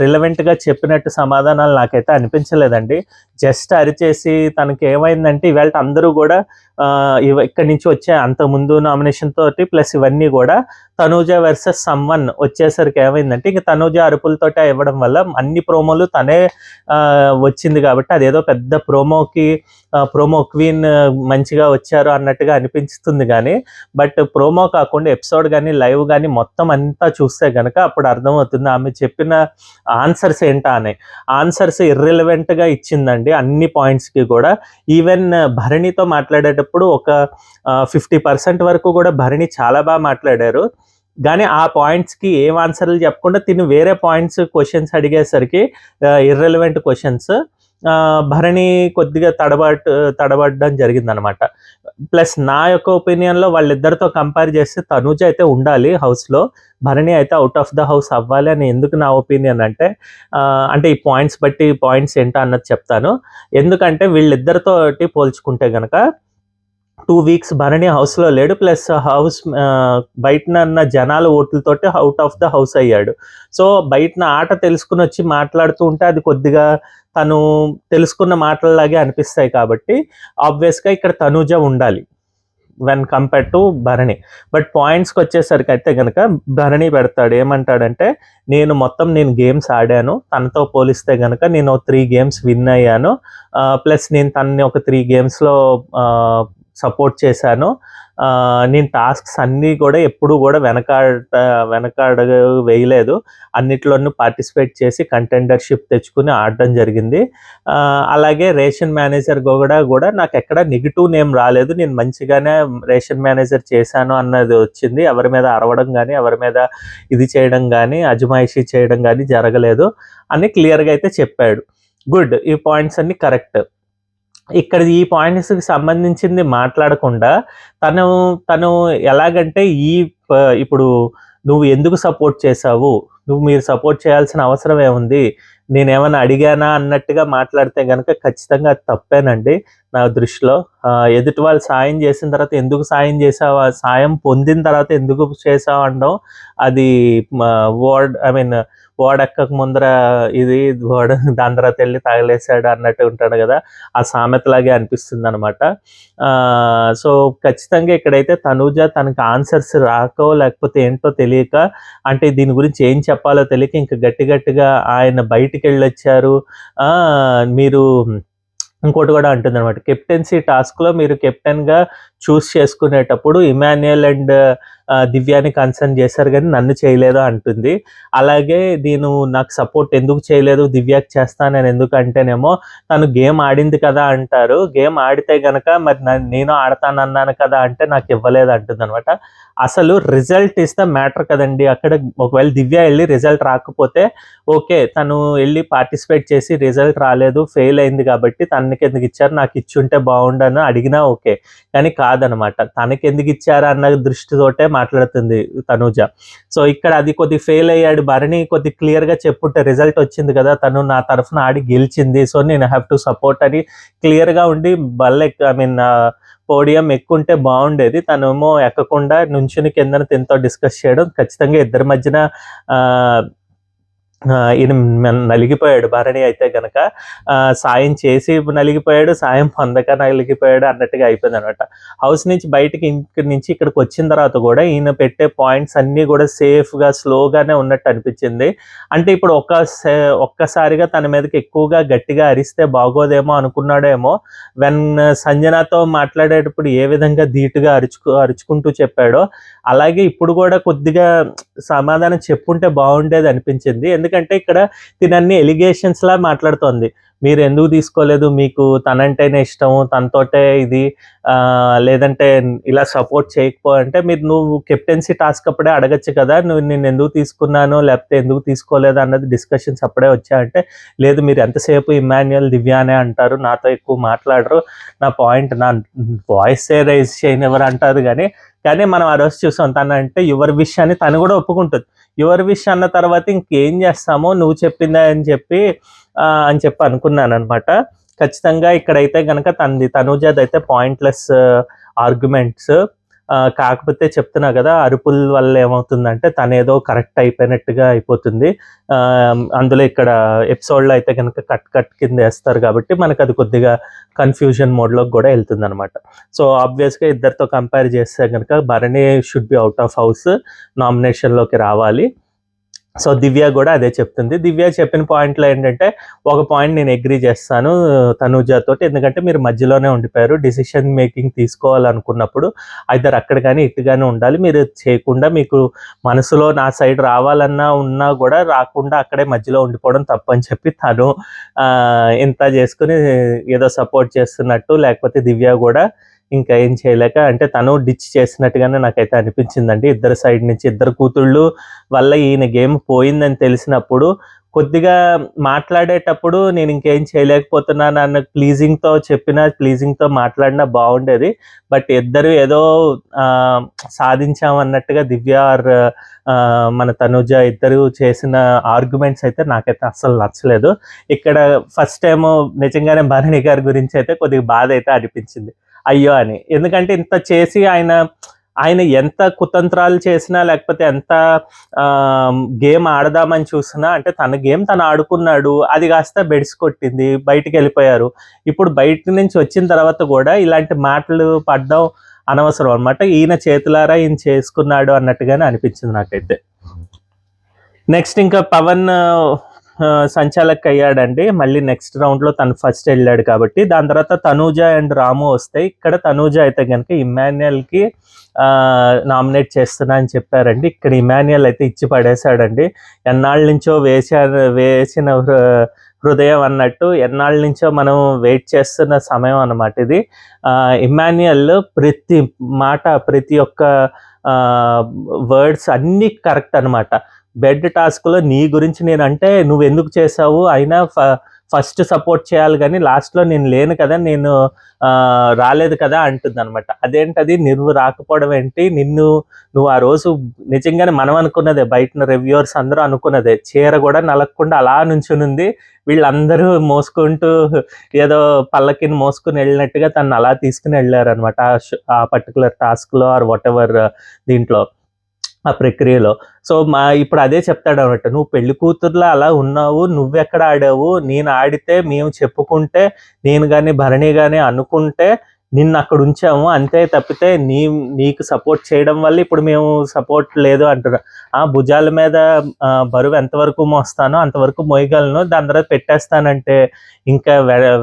Speaker 1: రిలవెంట్‌గా చెప్పినట్టు సమాధానాలు నాకైతే అనిపించలేదండి. జస్ట్ అరిచేసి తనకేమైందంటే ఇవాళ అందరూ కూడా ఇక్కడి నుంచి వచ్చే అంతకుముందు నామినేషన్ తోటి ప్లస్ ఇవన్నీ కూడా తనూజ వర్సెస్ సమ్‌వన్ వచ్చేసరికి ఏమైందంటే ఇంక తనూజ అరుపులతోటే ఇవ్వడం వల్ల అన్ని ప్రోమోలు తనే వచ్చింది కాబట్టి అదేదో పెద్ద ప్రోమో క్వీన్ మంచిగా వచ్చారు అన్నట్టుగా అనిపిస్తుంది కానీ బట్ ప్రోమో కాకుండా ఎపిసోడ్ కానీ లైవ్ కానీ మొత్తం అంతా చూస్తే కనుక అప్పుడు అర్థమవుతుంది ఆమె చెప్పిన ఆన్సర్స్ ఏంటా అని. ఆన్సర్స్ ఇర్రిలవెంట్‌గా ఇచ్చిందండి అన్ని పాయింట్స్‌కి కూడా. ఈవెన్ భరణితో మాట్లాడేటప్పుడు ఒక 50% వరకు కూడా భరణి చాలా బాగా మాట్లాడారు. కానీ ఆ పాయింట్స్‌కి ఏం ఆన్సర్‌లు చెప్పకుండా తిను వేరే క్వెషన్స్ అడిగేసరికి ఇర్రెలవెంట్ క్వెషన్స్ భరణి కొద్దిగా తడబడడం జరిగిందనమాట. ప్లస్ నా యొక్క ఒపీనియన్‌లో వాళ్ళిద్దరితో కంపేర్ చేస్తే తనూజ అయితే ఉండాలి హౌస్‌లో. భరణి అయితే ఔట్ ఆఫ్ ద హౌస్ అవ్వాలి అని ఎందుకు నా ఒపీనియన్ అంటే అంటే ఈ పాయింట్స్ బట్టి పాయింట్స్ ఏంటో అన్నది చెప్తాను. ఎందుకంటే వీళ్ళిద్దరితోటి పోల్చుకుంటే గనక 2 వీక్స్ భరణి హౌస్‌లో లేడు. ప్లస్ బయటనున్న జనాల ఓట్లతోటి ఔట్ ఆఫ్ ద హౌస్ అయ్యాడు. సో, బయటన ఆట తెలుసుకొనొచ్చి మాట్లాడుతూ ఉంటే అది కొద్దిగా తను తెలుసుకున్న మాటల్లాగే అనిపిస్తాయి కాబట్టి ఆబ్వియస్‌గా ఇక్కడ తనూజ ఉండాలి. When compared to Bharani. But పాయింట్స్‌కొచ్చేసరికయితే గనక భరణి పెడతాడు. ఏమంటాడంటే, నేను గేమ్స్ ఆడాను. తనతో పోలిస్తే గనక నేను 3 గేమ్స్ విన్ అయ్యాను. ప్లస్ నేను తనని ఒక 3 గేమ్స్‌లో సపోర్ట్ చేశాను. నేను టాస్క్స్ అన్నీ కూడా ఎప్పుడూ కూడా వెనకడుగు వేయలేదు. అన్నిట్లోనూ పార్టిసిపేట్ చేసి కంటెండర్‌షిప్ తెచ్చుకొని ఆడడం జరిగింది. అలాగే రేషన్ మేనేజర్ కూడా నాకెక్కడ నెగెటివ్ నేమ్ రాలేదు. నేను మంచిగానే రేషన్ మేనేజర్ చేశాను అన్నది వచ్చింది. ఎవరి మీద అరవడం గానీ, ఎవరి మీద ఇది చేయడం గానీ, అజమాయిషీ చేయడం గానీ జరగలేదు అని క్లియర్‌గా అయితే చెప్పాడు. గుడ్. ఈ పాయింట్స్ అన్నీ కరెక్ట్. ఇక్కడ ఈ పాయింట్స్‌కి సంబంధించింది మాట్లాడకుండా తను ఎలాగంటే ఇప్పుడు నువ్వు ఎందుకు సపోర్ట్ చేశావు? మీరు సపోర్ట్ చేయాల్సిన అవసరం ఏముంది? నేనేమన్నా అడిగానా అన్నట్టుగా మాట్లాడితే గనక ఖచ్చితంగా అది తప్పేనండి నా దృష్టిలో. ఎదుటి వాళ్ళు సాయం చేసిన తర్వాత ఎందుకు సాయం చేశావు? సాయం పొందిన తర్వాత ఎందుకు చేశావు అనడం అది ఓడెక్కక ముందర ఇది దాని తర్వాత వెళ్ళి తగిలేసాడు అన్నట్టు ఉంటాడు కదా, ఆ సామెతలాగే అనిపిస్తుందనమాట. సో, ఖచ్చితంగా ఇక్కడైతే తనూజ తనకి ఆన్సర్స్ రాకో లేకపోతే ఏంటో తెలియక, అంటే దీని గురించి ఏం చెప్పాలో తెలియక ఇంక గట్టిగా ఆయన బయటికెళ్ళొచ్చారు. మీరు ఇంకోటి కూడా అంటుందనమాట. కెప్టెన్సీ టాస్క్‌లో మీరు కెప్టెన్‌గా చూస్ చేసుకునేటప్పుడు ఇమాన్యుయల్ అండ్ దివ్యాని కన్సర్న్ చేశారు కానీ నన్ను చేయలేదు అంటుంది. అలాగే నాకు సపోర్ట్ ఎందుకు చేయలేదు, దివ్యాకి చేస్తానని ఎందుకు అంటేనేమో తను గేమ్ ఆడింది కదా అంటారు. గేమ్ ఆడితే గనక మరి నేను ఆడతానన్నాను కదా అంటే నాకు ఇవ్వలేదు అంటుందనమాట. అసలు రిజల్ట్ ఇస్ ద మ్యాటర్ కదండి. అక్కడ ఒకవేళ దివ్య వెళ్ళి రిజల్ట్ రాకపోతే ఓకే, తను వెళ్ళి పార్టిసిపేట్ చేసి రిజల్ట్ రాలేదు, ఫెయిల్ అయింది కాబట్టి తనకెందుకు ఇచ్చారు, నాకు ఇచ్చుంటే బాగుండని అడిగినా ఓకే. కానీ కాదనమాట. తనకెందుకు ఇచ్చారా అన్న దృష్టితోటే మాట్లాడుతుంది తనూజ. సో, ఇక్కడ అది కొద్దిగా ఫెయిల్ అయ్యాడు. భరణి కొద్దిగా క్లియర్‌గా చెప్పుంటే రిజల్ట్ వచ్చింది కదా, తను నా తరఫున ఆడి గెలిచింది, సో నేను హ్యావ్ టు సపోర్ట్ అని క్లియర్‌గా ఉండి పోడియం ఎక్కుంటే బాగుండేది. తనేమో ఎక్కకుండా నుంచుని కిందన తినతో డిస్కస్ చేయడం ఖచ్చితంగా ఇద్దరి మధ్యన ఈయన నలిగిపోయాడు భరణి అయితే గనక. సాయం చేసి నలిగిపోయాడు, సాయం పొందక నలిగిపోయాడు అన్నట్టుగా అయిపోయిందనమాట. హౌస్ నుంచి బయటికి ఇక్కడి నుంచి ఇక్కడికి వచ్చిన తర్వాత కూడా ఈయన పెట్టే పాయింట్స్ అన్నీ కూడా సేఫ్‌గా, స్లోగానే ఉన్నట్టు అనిపించింది. అంటే ఇప్పుడు ఒక్కసారిగా తన మీదకి ఎక్కువగా గట్టిగా అరిస్తే బాగోదేమో అనుకున్నాడేమో. సంజనాతో మాట్లాడేటప్పుడు ఏ విధంగా ధీటుగా అరుచుకుంటూ చెప్పాడో, అలాగే ఇప్పుడు కూడా కొద్దిగా సమాధానం చెప్పుంటే బాగుండేది అనిపించింది. ఎందుకంటే ఇక్కడ తినన్ని ఎలిగేషన్స్ లా మాట్లాడుతోంది. మీరు ఎందుకు తీసుకోలేదు, మీకు తనంటేనే ఇష్టం, తనతోటే ఇది, లేదంటే ఇలా సపోర్ట్ చేయకపోతే నువ్వు కెప్టెన్సీ టాస్క్ అప్పుడే అడగచ్చు కదా, నేను ఎందుకు తీసుకున్నాను లేకపోతే ఎందుకు తీసుకోలేదు అన్నది డిస్కషన్స్ అప్పుడే వచ్చాయంటే, లేదు మీరు ఎంతసేపు ఇమాన్యుయల్, దివ్యానే అంటారు, నాతో ఎక్కువ మాట్లాడరు, నా వాయిసే రైజ్ చేయనివ్వరు అంటారు. కానీ మనం ఆ రోజు చూసాం తనంటే యువర్ విష్ అని తను కూడా ఒప్పుకుంటుంది. యువర్ విష్ అన్న తర్వాత ఇంకేం చేస్తామో నువ్వు చెప్పిందా అని చెప్పి అనుకున్నాను అనమాట. ఖచ్చితంగా ఇక్కడైతే గనక తనూజది అయితే పాయింట్లెస్ ఆర్గ్యుమెంట్స్. కాకపోతే చెప్తున్నా కదా, అరుపుల వల్ల ఏమవుతుందంటే తనేదో కరెక్ట్ అయిపోయినట్టుగా అయిపోతుంది. అందులో ఇక్కడ ఎపిసోడ్లో అయితే కనుక కట్ కింద వేస్తారు కాబట్టి మనకు అది కొద్దిగా కన్ఫ్యూజన్ మోడ్లోకి కూడా వెళ్తుంది అనమాట. సో ఆబ్వియస్గా ఇద్దరితో కంపేర్ చేస్తే కనుక Bharani should be out of house, నామినేషన్లోకి రావాలి. సో దివ్య కూడా అదే చెప్తుంది. దివ్య చెప్పిన పాయింట్లో ఏంటంటే, ఒక పాయింట్ నేను అగ్రీ చేస్తాను తనూజతో, ఎందుకంటే మీరు మధ్యలోనే ఉండిపోయారు. డిసిషన్ మేకింగ్ తీసుకోవాలనుకున్నప్పుడు ఐదర్ అక్కడ కానీ ఇటు కానీ ఉండాలి. మీరు చేయకుండా మీకు మనసులో నా సైడ్ రావాలన్నా ఉన్నా కూడా రాకుండా అక్కడే మధ్యలో ఉండిపోవడం తప్పని చెప్పి తను ఇంత చేసుకుని ఏదో సపోర్ట్ చేస్తున్నట్టు, లేకపోతే దివ్య కూడా ఇంకా ఏం చేయలేక అంటే తను డిచ్ చేసినట్టుగానే నాకైతే అనిపించిందండి. ఇద్దరు సైడ్ నుంచి ఇద్దరు కూతుళ్ళు వల్ల ఈయన గేమ్ పోయిందని తెలిసినప్పుడు కొద్దిగా మాట్లాడేటప్పుడు నేను ఇంకేం చేయలేకపోతున్నాను అన్న ప్లీజింగ్తో మాట్లాడినా బాగుండేది. బట్ ఇద్దరు ఏదో సాధించాం అన్నట్టుగా దివ్య మన తనుజ ఇద్దరు చేసిన ఆర్గ్యుమెంట్స్ అయితే నాకైతే అస్సలు నచ్చలేదు. ఇక్కడ ఫస్ట్ టైం నిజంగానే భరణి గారి గురించి అయితే కొద్దిగా బాధ అయితే అనిపించింది, అయ్యో అని. ఎందుకంటే ఇంత చేసి ఆయన ఎంత కుతంత్రాలు చేసినా లేకపోతే ఎంత గేమ్ ఆడదామని చూసినా, అంటే తన గేమ్ తను ఆడుకున్నాడు, అది కాస్త బెడిసి కొట్టింది, బయటికి వెళ్ళిపోయారు. ఇప్పుడు బయట నుంచి వచ్చిన తర్వాత కూడా ఇలాంటి మాటలు పడ్డం అనవసరం అనమాట. ఈయన చేతులారా ఈయన చేసుకున్నాడు అన్నట్టుగానే అనిపించింది నాకైతే. నెక్స్ట్ ఇంకా పవన్ సంచాలక్ అయ్యాడండి. మళ్ళీ నెక్స్ట్ రౌండ్లో తను ఫస్ట్ వెళ్ళాడు కాబట్టి. దాని తర్వాత తనూజ అండ్ రాము వస్తాయి. ఇక్కడ తనూజ అయితే కనుక ఇమ్మాన్యుయల్కి నామినేట్ చేస్తున్నా అని చెప్పారండి. ఇక్కడ ఇమ్మాన్యుయల్ అయితే ఇచ్చి పడేశాడండి. ఎన్నాళ్ళ నుంచో వేసిన హృదయం అన్నట్టు ఎన్నాళ్ళ నుంచో మనం వెయిట్ చేస్తున్న సమయం అన్నమాట ఇది. ఇమ్మాన్యుయల్ ప్రతి మాట, ప్రతి ఒక్క వర్డ్స్ అన్నీ కరెక్ట్ అనమాట. బెడ్ టాస్క్లో నీ గురించి నేనంటే నువ్వు ఎందుకు చేసావు, అయినా ఫస్ట్ సపోర్ట్ చేయాలి కానీ లాస్ట్లో నేను లేను కదా, నేను రాలేదు కదా అంటుంది అనమాట. అదేంటది, నువ్వు రాకపోవడం ఏంటి, నువ్వు ఆ రోజు నిజంగానే మనం అనుకున్నదే, బయట రివ్యూవర్స్ అందరూ అనుకున్నదే, చీర కూడా నలగకుండా అలా నుంచునుంది, వీళ్ళందరూ మోసుకుంటూ ఏదో పల్లకిని మోసుకుని వెళ్ళినట్టుగా తను అలా తీసుకుని వెళ్ళారనమాట ఆ పర్టికులర్ టాస్క్లో ఆర్ వాట్ ఎవర్ దీంట్లో ఆ ప్రక్రియలో. సో ఇప్పుడు అదే చెప్తాడు అనమాట, నువ్వు పెళ్లి కూతుర్లా అలా ఉన్నావు, నువ్వెక్కడ ఆడావు, నేను ఆడితే మేము చెప్పుకుంటే, నేను కానీ భరణి కానీ అనుకుంటే నిన్ను అక్కడ ఉంచాము అంతే, తప్పితే నీకు సపోర్ట్ చేయడం వల్ల ఇప్పుడు మేము సపోర్ట్ లేదు అంటున్నా. భుజాల మీద బరువు ఎంతవరకు మోస్తానో అంతవరకు మోయగలను, దాని తర్వాత పెట్టేస్తానంటే ఇంకా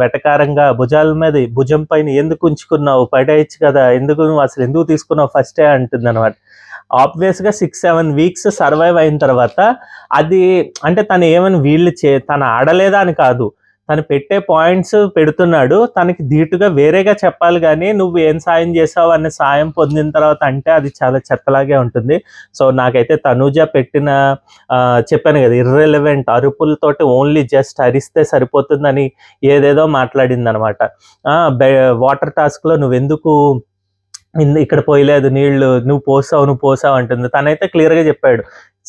Speaker 1: వెటకారంగా భుజాల మీద భుజం పైన ఎందుకు ఉంచుకున్నావు, పడేయచ్చు కదా, నువ్వు అసలు ఎందుకు తీసుకున్నావు ఫస్టే అంటుంది అనమాట. ఆబ్వియస్గా 6-7 వీక్స్ సర్వైవ్ అయిన తర్వాత అది అంటే తను ఏమని తను ఆడలేదా అని కాదు, తను పెట్టే పాయింట్స్ పెడుతున్నాడు, తనకి ధీటుగా వేరేగా చెప్పాలి కానీ నువ్వు ఏం సాయం చేసావు అనే సాయం పొందిన తర్వాత అంటే అది చాలా చెత్తలాగే ఉంటుంది. సో నాకైతే తనూజ పెట్టిన చెప్పాను కదా, ఇర్రెలవెంట్ అరుపులతోటి ఓన్లీ జస్ట్ అరిస్తే సరిపోతుందని ఏదేదో మాట్లాడింది అనమాట. వాటర్ టాస్క్లో నువ్వెందుకు ఇక్కడ పోయలేదు నీళ్లు, నువ్వు పోసావు అంటుంది. తనైతే క్లియర్గా చెప్పాడు,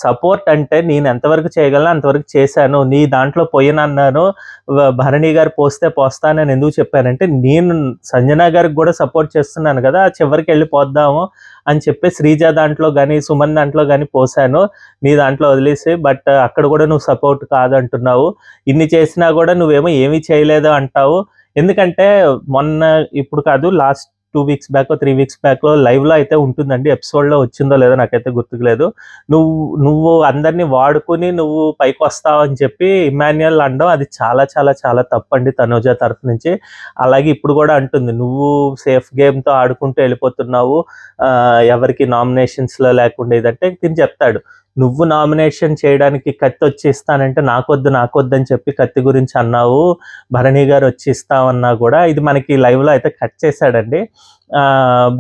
Speaker 1: సపోర్ట్ అంటే నేను ఎంతవరకు చేయగలను అంతవరకు చేశాను, నీ దాంట్లో పోయినన్నాను, భరణి గారు పోస్తానని ఎందుకు చెప్పానంటే నేను సంజన గారికి కూడా సపోర్ట్ చేస్తున్నాను కదా, చివరికి వెళ్ళి పోద్దాము అని చెప్పి శ్రీజ దాంట్లో కానీ సుమన్ దాంట్లో కానీ పోసాను, నీ దాంట్లో వదిలేసి, బట్ అక్కడ కూడా నువ్వు సపోర్ట్ కాదంటున్నావు, ఇన్ని చేసినా కూడా నువ్వేమో ఏమీ చేయలేదు అంటావు. ఎందుకంటే ఇప్పుడు కాదు, లాస్ట్ 2 వీక్స్ బ్యాక్ 3 వీక్స్ బ్యాక్లో లైవ్లో అయితే ఉంటుందండి, ఎపిసోడ్లో వచ్చిందో లేదో నాకైతే గుర్తుకులేదు, నువ్వు అందరినీ వాడుకుని నువ్వు పైకి వస్తావు అని చెప్పి ఇమ్మాన్యుయల్ అనడం అది చాలా చాలా చాలా తప్పండి తనూజ తరఫు నుంచి. అలాగే ఇప్పుడు కూడా అంటుంది, నువ్వు సేఫ్ గేమ్తో ఆడుకుంటూ వెళ్ళిపోతున్నావు, ఎవరికి నామినేషన్స్లో లేకుండా ఇదంటే తిని చెప్తాడు, నువ్వు నామినేషన్ చేయడానికి కత్తి వచ్చి ఇస్తానంటే నాకొద్దు అని చెప్పి కత్తి గురించి అన్నావు, భరణి గారు వచ్చి ఇస్తామన్నా కూడా ఇది మనకి లైవ్లో అయితే కట్ చేశాడండి.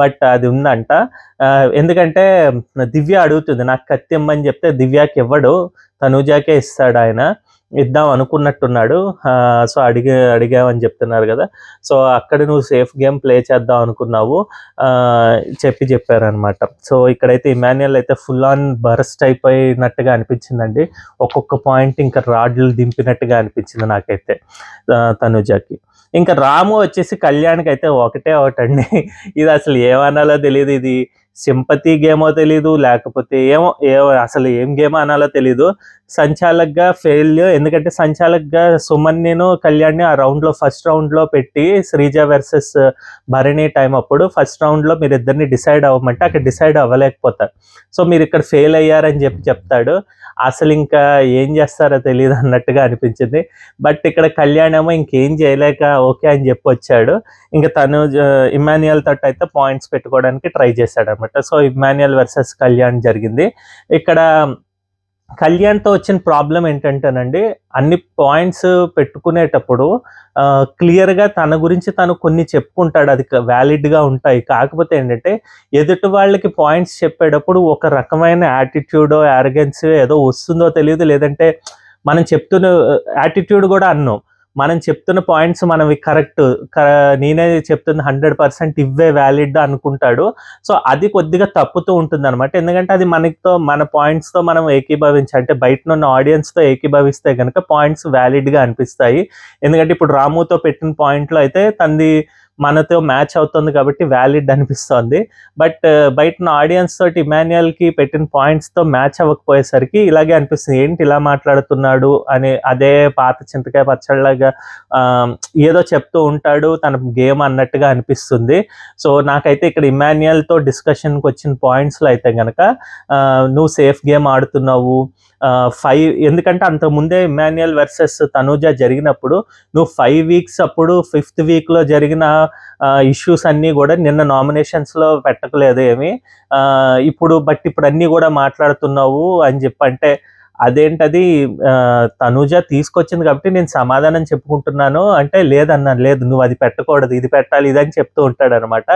Speaker 1: బట్ అది ఉందంట, ఎందుకంటే దివ్య అడుగుతుంది నాకు కత్తి ఇమ్మని చెప్తే దివ్యకి ఇవ్వడు, తనూజాకే ఇస్తాడు ఆయన, ఇద్దాం అనుకున్నట్టున్నాడు. సో అడిగామని చెప్తున్నారు కదా, సో అక్కడ నువ్వు సేఫ్ గేమ్ ప్లే చేద్దాం అనుకున్నావు చెప్పారనమాట. సో ఇక్కడైతే ఇమాన్యుయల్ అయితే ఫుల్ ఆన్ బరస్ట్ అయిపోయినట్టుగా అనిపించిందండి, ఒక్కొక్క పాయింట్ ఇంకా రాడ్లు దింపినట్టుగా అనిపించింది నాకైతే తనుజాకి. ఇంకా రాము వచ్చేసి కళ్యాణ్కి అయితే ఒకటండి, ఇది అసలు ఏమనాలో తెలియదు, ఇది సింపతి గేమో తెలీదు, లేకపోతే ఏమో అసలు ఏం గేమ్ అనాలో తెలీదు. సంచాలక్గా ఫెయిల్యూర్, ఎందుకంటే సంచాలక్గా సుమన్నిను కళ్యాణ్ని ఆ ఫస్ట్ రౌండ్లో పెట్టి శ్రీజ వర్సెస్ భరణి టైం అప్పుడు ఫస్ట్ రౌండ్లో మీరు ఇద్దరిని డిసైడ్ అవ్వమంటే అక్కడ డిసైడ్ అవ్వలేకపోతారు. సో మీరు ఇక్కడ ఫెయిల్ అయ్యారని చెప్తాడు, అసలు ఇంకా ఏం చేస్తారో తెలియదు అన్నట్టుగా అనిపించింది. బట్ ఇక్కడ కళ్యాణ్ ఏమో ఇంకేం చేయలేక ఓకే అని చెప్పి వచ్చాడు, ఇంకా తను ఇమాన్యుయల్ తోటి అయితే పాయింట్స్ పెట్టుకోవడానికి ట్రై చేశాడు అనమాట. సో ఇమాన్యుయల్ వర్సెస్ కళ్యాణ్ జరిగింది. ఇక్కడ కళ్యాణ్తో వచ్చిన ప్రాబ్లం ఏంటంటేనండి, అన్ని పాయింట్స్ పెట్టుకునేటప్పుడు క్లియర్గా తన గురించి తను కొన్ని చెప్పుకుంటాడు, అది వ్యాలిడ్గా ఉంటాయి. కాకపోతే ఏంటంటే ఎదుటి వాళ్ళకి పాయింట్స్ చెప్పేటప్పుడు ఒక రకమైన యాటిట్యూడో యారగెన్స్ ఏదో వస్తుందో తెలియదు, లేదంటే మనం చెప్తున్న యాటిట్యూడ్ కూడా అన్నాం, మనం చెప్తున్న పాయింట్స్ మనవి కరెక్ట్, నేనే చెప్తున్న 100% ఇవే వ్యాలిడ్ అనుకుంటాడు. సో అది కొద్దిగా తప్పుతూ ఉంటుంది అనమాట. ఎందుకంటే అది మన పాయింట్స్తో మనం అంటే బయట ఉన్న ఆడియన్స్తో ఏకీభవిస్తే కనుక పాయింట్స్ వ్యాలిడ్గా అనిపిస్తాయి. ఎందుకంటే ఇప్పుడు రాముతో పెట్టిన పాయింట్లో అయితే తనది మనతో మ్యాచ్ అవుతుంది కాబట్టి వ్యాలిడ్ అనిపిస్తోంది. బట్ బయట ఆడియన్స్ తోటి ఇమాన్యుయల్కి పెట్టిన పాయింట్స్తో మ్యాచ్ అవ్వకపోయేసరికి ఇలాగే అనిపిస్తుంది, ఏంటి ఇలా మాట్లాడుతున్నాడు అని. అదే పాత చింతకాయ పచ్చళ్ళగా ఏదో చెప్తూ ఉంటాడు తన గేమ్ అన్నట్టుగా అనిపిస్తుంది. సో నాకైతే ఇక్కడ ఇమాన్యుయల్తో డిస్కషన్కి వచ్చిన పాయింట్స్లో అయితే కనుక నువ్వు సేఫ్ గేమ్ ఆడుతున్నావు, ఎందుకంటే అంతకుముందే ఇమాన్యుయల్ వర్సెస్ తనూజ జరిగినప్పుడు నువ్వు 5 వీక్స్ అప్పుడు 5th వీక్లో జరిగిన ఇష్యూస్ అన్నీ కూడా నిన్న నామినేషన్స్లో పెట్టకలేదు ఏమి, ఇప్పుడు అన్నీ కూడా మాట్లాడుతున్నావు అని చెప్పంటే అదేంటది తనూజ తీసుకొచ్చింది కాబట్టి నేను సమాధానం చెప్పుకుంటున్నాను అంటే, లేదన్నాను, లేదు నువ్వు అది పెట్టకూడదు, ఇది పెట్టాలి, ఇదని చెప్తూ ఉంటాడు అనమాట.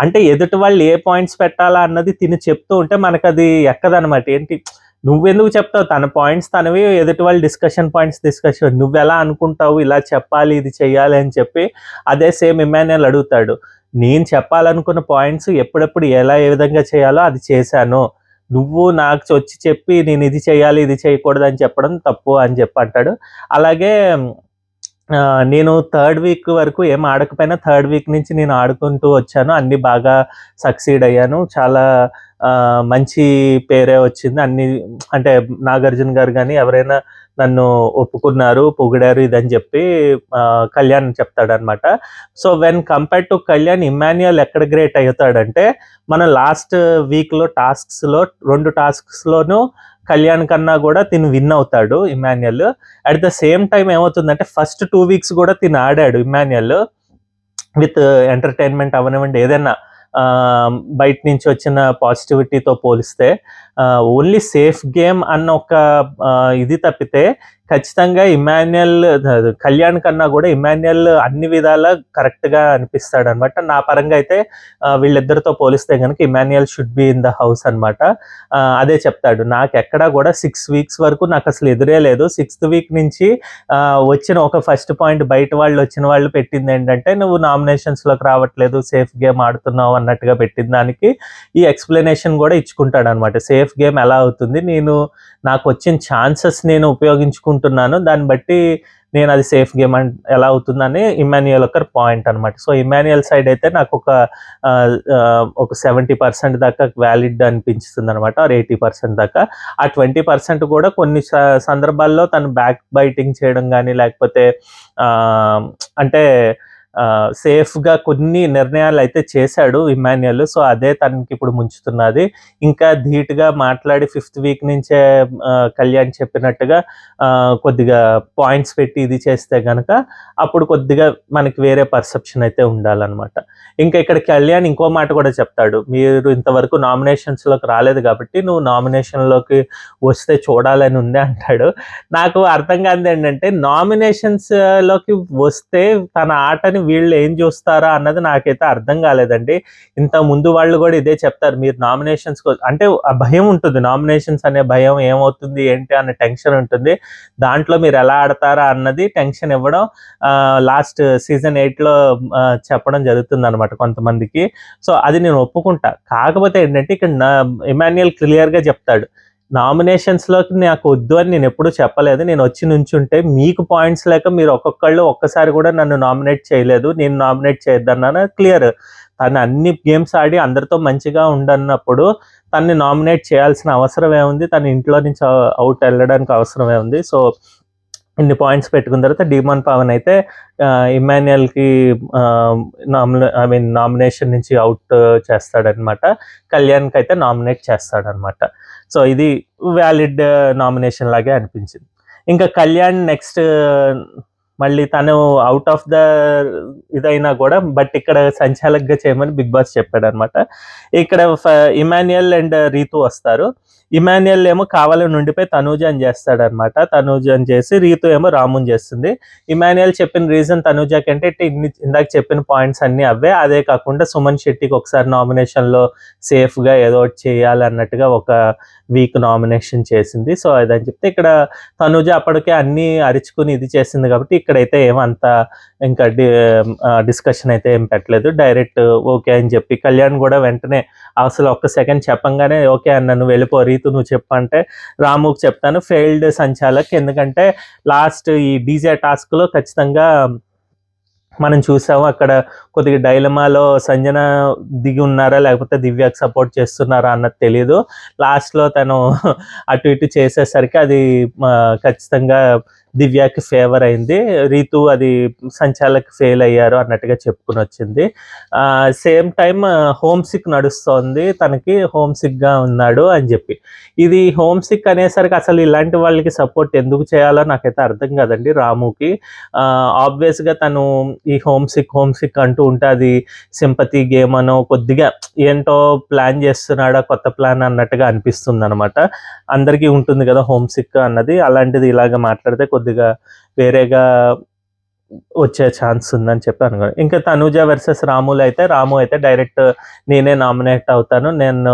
Speaker 1: అంటే ఎదుటి వాళ్ళు ఏ పాయింట్స్ పెట్టాలా అన్నది తిని చెప్తూ ఉంటే మనకు అది ఎక్కదనమాట. ఏంటి నువ్వెందుకు చెప్తావు, తన పాయింట్స్ తనవి, ఎదుటి వాళ్ళు డిస్కషన్ నువ్వెలా అనుకుంటావు, ఇలా చెప్పాలి, ఇది చెయ్యాలి అని చెప్పి అదే సేమ్ ఇమాన్యుయల్ అడుగుతాడు. నేను చెప్పాలనుకున్న పాయింట్స్ ఎప్పుడెప్పుడు ఏ విధంగా చేయాలో అది చేశాను, నువ్వు నాకు వచ్చి చెప్పి నేను ఇది చేయాలి, ఇది చేయకూడదు అని చెప్పడం తప్పు అని చెప్పి అంటాడు. అలాగే నేను 3rd వీక్ వరకు ఏం ఆడకపోయినా 3rd వీక్ నుంచి నేను ఆడుకుంటూ వచ్చాను, అన్నీ బాగా సక్సీడ్ అయ్యాను, చాలా మంచి పేరే వచ్చింది, అంటే నాగార్జున గారు కానీ ఎవరైనా నన్ను ఒప్పుకున్నారు, పొగిడారు, ఇదని చెప్పి కళ్యాణ్ చెప్తాడనమాట. So when compared to Kalyan, Emmanuel ఎక్కడ గ్రేట్ అవుతాడంటే, మనం లాస్ట్ వీక్లో 2 టాస్క్స్లోనూ కళ్యాణ్ కన్నా కూడా తిను విన్ అవుతాడు Emmanuel. At the same time ఏమవుతుందంటే ఫస్ట్ 2 వీక్స్ కూడా తిను ఆడాడు ఇమాన్యుయల్ విత్ ఎంటర్టైన్మెంట్ అవనివ్వండి, ఏదైనా బయట నుంచి వచ్చిన పాజిటివిటీతో పోలిస్తే ఓన్లీ సేఫ్ గేమ్ అన్న ఒక ఇది తప్పితే ఖచ్చితంగా కళ్యాణ్ కన్నా కూడా ఇమాన్యుయల్ అన్ని విధాలా కరెక్ట్గా అనిపిస్తాడు అనమాట. నా పరంగా అయితే వీళ్ళిద్దరితో పోలిస్తే కనుక Emmanuel should be in the house అనమాట. అదే చెప్తాడు, నాకు ఎక్కడా కూడా 6 వీక్స్ వరకు నాకు అసలు ఎదురే లేదు, 6th వీక్ నుంచి వచ్చిన ఒక ఫస్ట్ పాయింట్ బయట వచ్చిన వాళ్ళు పెట్టింది ఏంటంటే, నువ్వు నామినేషన్స్లోకి రావట్లేదు, సేఫ్ గేమ్ ఆడుతున్నావు అన్నట్టుగా పెట్టిన దానికి ఈ ఎక్స్ప్లెనేషన్ కూడా ఇచ్చుకుంటాడు అనమాట. సేఫ్ గేమ్ ఎలా అవుతుంది, నాకు వచ్చిన ఛాన్సెస్ నేను ఉపయోగించుకుంటున్నాను, దాన్ని బట్టి నేను అది సేఫ్ గేమ్ ఎలా అవుతుందని ఇమాన్యుయల్ ఒక పాయింట్ అనమాట. సో ఇమాన్యుయల్ సైడ్ అయితే నాకు ఒక 70% దాకా వ్యాలిడ్ అనిపించుతుంది అనమాట, ఆర్ 80% దాకా. ఆ 20% కూడా కొన్ని సందర్భాల్లో తను బ్యాక్ బైటింగ్ చేయడం కానీ, లేకపోతే అంటే సేఫ్గా కొన్ని నిర్ణయాలు అయితే చేశాడు ఇమాన్యుయల్. సో అదే తనకి ఇప్పుడు ముంచుతున్నది. ఇంకా ధీటుగా మాట్లాడి 5th వీక్ నుంచే కళ్యాణ్ చెప్పినట్టుగా కొద్దిగా పాయింట్స్ పెట్టి ఇది చేస్తే కనుక అప్పుడు కొద్దిగా మనకి వేరే పర్సెప్షన్ అయితే ఉండాలన్నమాట. ఇంకా ఇక్కడ కళ్యాణ్ ఇంకో మాట కూడా చెప్తాడు, మీరు ఇంతవరకు నామినేషన్స్లోకి రాలేదు కాబట్టి నువ్వు నామినేషన్లోకి వస్తే చూడాలని ఉంది అంటాడు. నాకు అర్థం కాదు ఏంటంటే, నామినేషన్స్లోకి వస్తే తన ఆటని వీళ్ళు ఏం చూస్తారా అన్నది నాకైతే అర్థం కాలేదండి. ఇంత ముందు వాళ్ళు కూడా ఇదే చెప్తారు, మీరు నామినేషన్స్ అంటే ఆ భయం ఉంటుంది, నామినేషన్స్ అనే భయం, ఏమవుతుంది ఏంటి అనే టెన్షన్ ఉంటుంది, దాంట్లో మీరు ఎలా ఆడతారా అన్నది టెన్షన్ ఇవ్వడం లాస్ట్ సీజన్ 8లో చెప్పడం జరుగుతుంది అనమాట కొంతమందికి. సో అది నేను ఒప్పుకుంటా. కాకపోతే ఏంటంటే ఇక్కడ ఇమాన్యుయల్ క్లియర్గా చెప్తాడు, నామినేషన్స్లోకి నాకు వద్దు అని నేను ఎప్పుడూ చెప్పలేదు, నేను వచ్చి నుంచుంటే మీకు పాయింట్స్ లేక మీరు ఒక్కసారి కూడా నన్ను నామినేట్ చేయలేదు, నేను నామినేట్ చేయొద్దన్నాను క్లియర్. తను అన్ని గేమ్స్ ఆడి అందరితో మంచిగా ఉండన్నప్పుడు తనని నామినేట్ చేయాల్సిన అవసరం ఏముంది, తన ఇంట్లో నుంచి అవుట్ వెళ్ళడానికి అవసరం ఏముంది. సో ఇన్ని పాయింట్స్ పెట్టుకున్న తర్వాత డీమాన్ పవన్ అయితే ఇమాన్యుయల్కి నామినేషన్ నుంచి అవుట్ చేస్తాడనమాట, కళ్యాణ్కి అయితే నామినేట్ చేస్తాడనమాట. సో ఇది వ్యాలిడ్ నామినేషన్ లాగే అనిపించింది. ఇంకా కళ్యాణ్ నెక్స్ట్ మళ్ళీ తను అవుట్ ఆఫ్ ద ఇదైనా కూడా బట్ ఇక్కడ సంచాలకుగా చేయమని బిగ్ బాస్ చెప్పాడనమాట. ఇక్కడ ఇమాన్యుయల్ అండ్ రీతు వస్తారు. ఇమాన్యుయల్ ఏమో కావాలని ఉండిపోయి తనూజని చేస్తాడనమాట. తనూజని చేసి రీతు ఏమో రాముని చేస్తుంది. ఇమాన్యుయల్ చెప్పిన రీజన్ తనూజకి అంటే ఇందాక చెప్పిన పాయింట్స్ అన్నీ అవే. అదే కాకుండా సుమన్ శెట్టికి ఒకసారి నామినేషన్లో సేఫ్గా ఏదో ఒకటి చేయాలన్నట్టుగా ఒక వీక్ నామినేషన్ చేసింది. సో అదని చెప్తే ఇక్కడ తనూజ అప్పటికే అన్నీ అరుచుకుని ఇది చేసింది కాబట్టి ఇక్కడైతే ఏమంత ఇంకా డిస్కషన్ అయితే ఏం పెట్టలేదు. డైరెక్ట్ ఓకే అని చెప్పి కళ్యాణ్ కూడా వెంటనే అసలు ఒక్క సెకండ్ చెప్పంగానే ఓకే అన్న, నువ్వు వెళ్ళిపో రీతు, నువ్వు చెప్పంటే రాముకి చెప్తాను ఫెయిల్డ్ సంచాలక్. ఎందుకంటే లాస్ట్ ఈ డీజే టాస్క్లో ఖచ్చితంగా మనం చూసాము అక్కడ కొద్దిగా డైలమాలో సంజన దిగి ఉన్నారా లేకపోతే దివ్యకి సపోర్ట్ చేస్తున్నారా అన్నది తెలియదు. లాస్ట్లో తను అటు ఇటు చేసేసరికి అది ఖచ్చితంగా దివ్యకి ఫేవర్ అయింది. రీతు అది సంచాలక్ ఫెయిల్ అయ్యారు అన్నట్టుగా చెప్పుకుని వచ్చింది. సేమ్ టైం హోమ్ సిక్ నడుస్తోంది, తనకి హోమ్ సిక్గా ఉన్నాడు అని చెప్పి. ఇది హోమ్ సిక్ అనేసరికి అసలు ఇలాంటి వాళ్ళకి సపోర్ట్ ఎందుకు చేయాలో నాకైతే అర్థం కాదండి రాముకి. ఆబ్వియస్గా తను ఈ హోమ్ సిక్ అంటూ ఉంటే అది సింపతి గేమ్ అనో కొద్దిగా ఏంటో ప్లాన్ చేస్తున్నాడా కొత్త ప్లాన్ అన్నట్టుగా అనిపిస్తుంది అనమాట. అందరికీ ఉంటుంది కదా హోమ్ సిక్ అన్నది, అలాంటిది ఇలాగ మాట్లాడితే కొద్దిగా వేరేగా వచ్చే ఛాన్స్ ఉందని చెప్పి అనుకో. ఇంకా తనూజ వర్సెస్ రాములు అయితే రాము అయితే డైరెక్ట్ నేనే నామినేట్ అవుతాను, నేను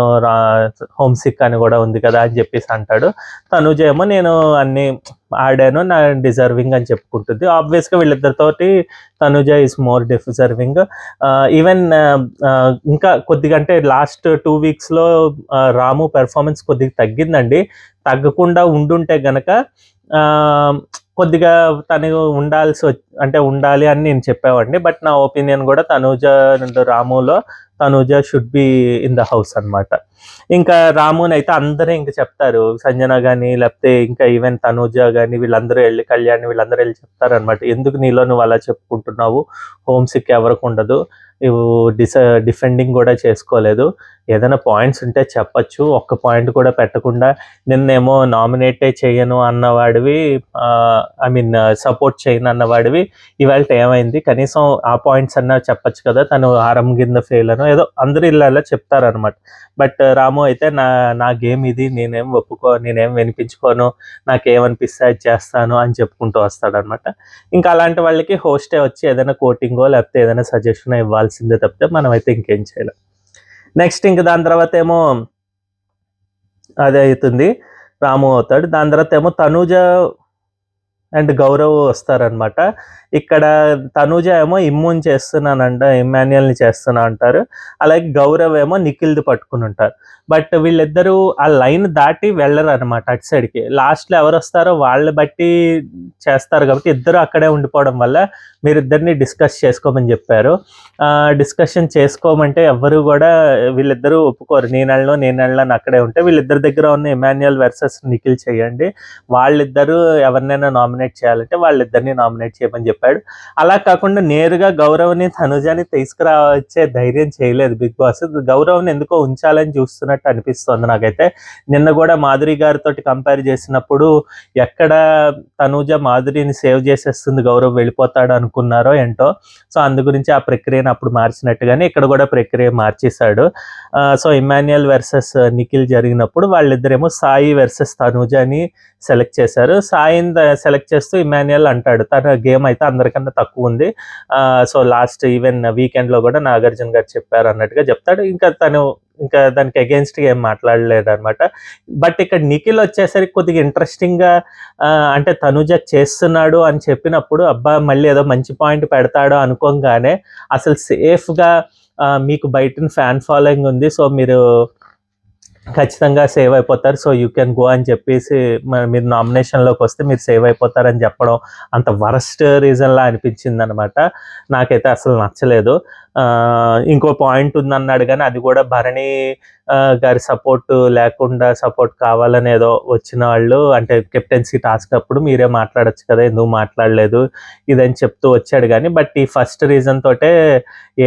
Speaker 1: హోమ్ సిక్ అని కూడా ఉంది కదా అని చెప్పేసి అంటాడు. తనూజ ఏమో నేను అన్ని ఆడాను, నా డిజర్వింగ్ అని చెప్పుకుంటుంది. ఆబ్వియస్గా వీళ్ళిద్దరితోటి Tanuja is more deserving. Even ఇంకా కొద్దిగా అంటే లాస్ట్ 2 వీక్స్లో రాము పెర్ఫార్మెన్స్ కొద్దిగా తగ్గిందండి. తగ్గకుండా ఉండుంటే గనక కొద్దిగా తను ఉండాలి అని నేను చెప్పేవాడిని. బట్ నా ఒపీనియన్ కూడా తనూజ అండ్ రాములో Tanuja should be in the house అనమాట. ఇంకా రాముని అయితే అందరూ ఇంక చెప్తారు, సంజన కానీ లేకపోతే ఇంకా ఈవెన్ తనూజ కానీ వీళ్ళందరూ వెళ్ళి కళ్యాణ్ వీళ్ళందరూ వెళ్ళి చెప్తారనమాట, ఎందుకు నీలో నువ్వు అలా చెప్పుకుంటున్నావు, హోమ్ సిక్ ఎవరికి ఉండదు, నువ్వు డిఫెండింగ్ కూడా చేసుకోలేదు, ఏదైనా పాయింట్స్ ఉంటే చెప్పచ్చు, ఒక్క పాయింట్ కూడా పెట్టకుండా నిన్నేమో నామినేటే చేయను అన్నవాడివి, ఐ మీన్ సపోర్ట్ చేయను అన్నవాడివి, ఇవాళ ఏమైంది, కనీసం ఆ పాయింట్స్ అన్నా చెప్పచ్చు కదా, తను ఆరం కింద ఫెయిల్ అనో ఏదో అందరూ ఇలా చెప్తారనమాట. బట్ రాము అయితే నా గేమ్ ఇది, నేనేం వినిపించుకోను, నాకేమనిపిస్తే అది చేస్తాను అని చెప్పుకుంటూ వస్తాడనమాట. ఇంకా అలాంటి వాళ్ళకి హోస్టే వచ్చి ఏదైనా కోటింగో లేకపోతే ఏదైనా సజెషన్ ఇవ్వాల్సిందే తప్పితే మనం అయితే ఇంకేం చేయలేం. నెక్స్ట్ ఇంక దాని తర్వాత ఏమో అదే అవుతుంది, రాము అవుతాడు. దాని తర్వాత ఏమో తనూజ అండ్ గౌరవ్ వస్తారనమాట. ఇక్కడ తనూజ ఏమో ఇమాన్యుయల్ని చేస్తున్నా అంటారు. అలాగే గౌరవ్ ఏమో నిఖిల్ది పట్టుకుని ఉంటారు. బట్ వీళ్ళిద్దరూ ఆ లైన్ దాటి వెళ్ళరు అనమాట అటు సైడ్కి. లాస్ట్లో ఎవరు వస్తారో వాళ్ళని బట్టి చేస్తారు కాబట్టి ఇద్దరు అక్కడే ఉండిపోవడం వల్ల మీరిద్దరిని డిస్కస్ చేసుకోమని చెప్పారు. డిస్కషన్ చేసుకోమంటే ఎవ్వరు కూడా వీళ్ళిద్దరూ ఒప్పుకోరు. నేను వెళ్ళను అక్కడే ఉంటే వీళ్ళిద్దరి దగ్గర ఉన్న ఇమాన్యుయల్ వర్సెస్ నిఖిల్ చేయండి, వాళ్ళిద్దరూ ఎవరినైనా నామినేట్ చేయాలంటే వాళ్ళిద్దరిని నామినేట్ చేయమని చెప్పాడు. అలా కాకుండా నేరుగా గౌరవ్ని తనుజాని తీసుకురావచ్చే ధైర్యం చేయలేదు బిగ్ బాస్. గౌరవ్ని ఎందుకో ఉంచాలని చూస్తున్నట్టు అనిపిస్తుంది నాకైతే. నిన్న కూడా మాధురి గారితో కంపేర్ చేసినప్పుడు ఎక్కడ తనూజ మాధురిని సేవ్ చేసేస్తుంది గౌరవ్ వెళ్ళిపోతాడు అనుకున్నారో ఏంటో. సో అందు గురించి ఆ ప్రక్రియను అప్పుడు మార్చినట్టుగానే ఇక్కడ కూడా ప్రక్రియ మార్చేశాడు. సో ఇమాన్యుయల్ వర్సెస్ నిఖిల్ జరిగినప్పుడు వాళ్ళిద్దరేమో సాయి వర్సెస్ తనూజని సెలెక్ట్ చేశారు. సాయిని సెలెక్ట్ చేస్తూ ఇమాన్యుయల్ అంటాడు తన గేమ్ అయితే అందరికన్నా తక్కువ ఉంది, సో లాస్ట్ ఈవెన్ వీకెండ్లో కూడా నాగార్జున గారు చెప్పారు అన్నట్టుగా చెప్తాడు. ఇంకా దానికి అగెన్స్ట్గా ఏం మాట్లాడలేడు అనమాట. బట్ ఇక్కడ నిఖిల్ వచ్చేసరికి కొద్దిగా ఇంట్రెస్టింగ్గా అంటే తనుజ చేస్తున్నాడు అని చెప్పినప్పుడు అబ్బా మళ్ళీ ఏదో మంచి పాయింట్ పెడతాడో అనుకోగానే అసలు సేఫ్గా మీకు బయట ఫ్యాన్ ఫాలోయింగ్ ఉంది, సో మీరు ఖచ్చితంగా సేవ్ అయిపోతారు, సో యూ కెన్ గో అని చెప్పేసి మీరు నామినేషన్లోకి వస్తే మీరు సేవ్ అయిపోతారని చెప్పడం అంత వరస్ట్ రీజన్లా అనిపించింది అనమాట. నాకైతే అసలు నచ్చలేదు. ఇంకో పాయింట్ ఉందన్నాడు కానీ అది కూడా భరణి గారి సపోర్ట్ కావాలని ఏదో వచ్చిన వాళ్ళు అంటే కెప్టెన్సీ టాస్క్ అప్పుడు మీరే మాట్లాడచ్చు కదా, ఎందుకు మాట్లాడలేదు ఇదని చెప్తూ వచ్చాడు. కానీ బట్ ఈ ఫస్ట్ రీజన్ తోటే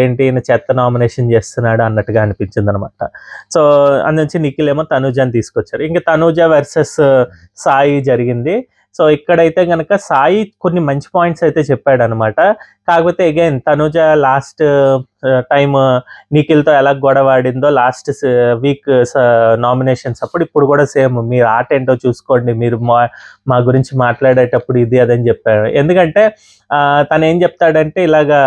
Speaker 1: ఏంటి ఈయన చెత్త నామినేషన్ చేస్తున్నాడు అన్నట్టుగా అనిపించింది అనమాట. సో అందుంచి నిఖిల్ ఏమో తనూజని తీసుకొచ్చారు. ఇంకా తనూజ వర్సెస్ సాయి జరిగింది. సో ఇక్కడైతే గనక సాయి కొన్ని మంచి పాయింట్స్ అయితే చెప్పాడనమాట. కాకపోతే అగైన్ తనుజ లాస్ట్ టైమ్ నిఖిల్‌తో ఎలా గొడవాడిందో లాస్ట్ వీక్ నామినేషన్స్ అప్పుడు, ఇప్పుడు కూడా సేమ్ మీరు ఆట ఏంటో చూసుకోండి. మీరు మా గురించి మాట్లాడేటప్పుడు ఇది అదని చెప్పాడు. ఎందుకంటే తనేం చెప్తాడంటే ఇలాగా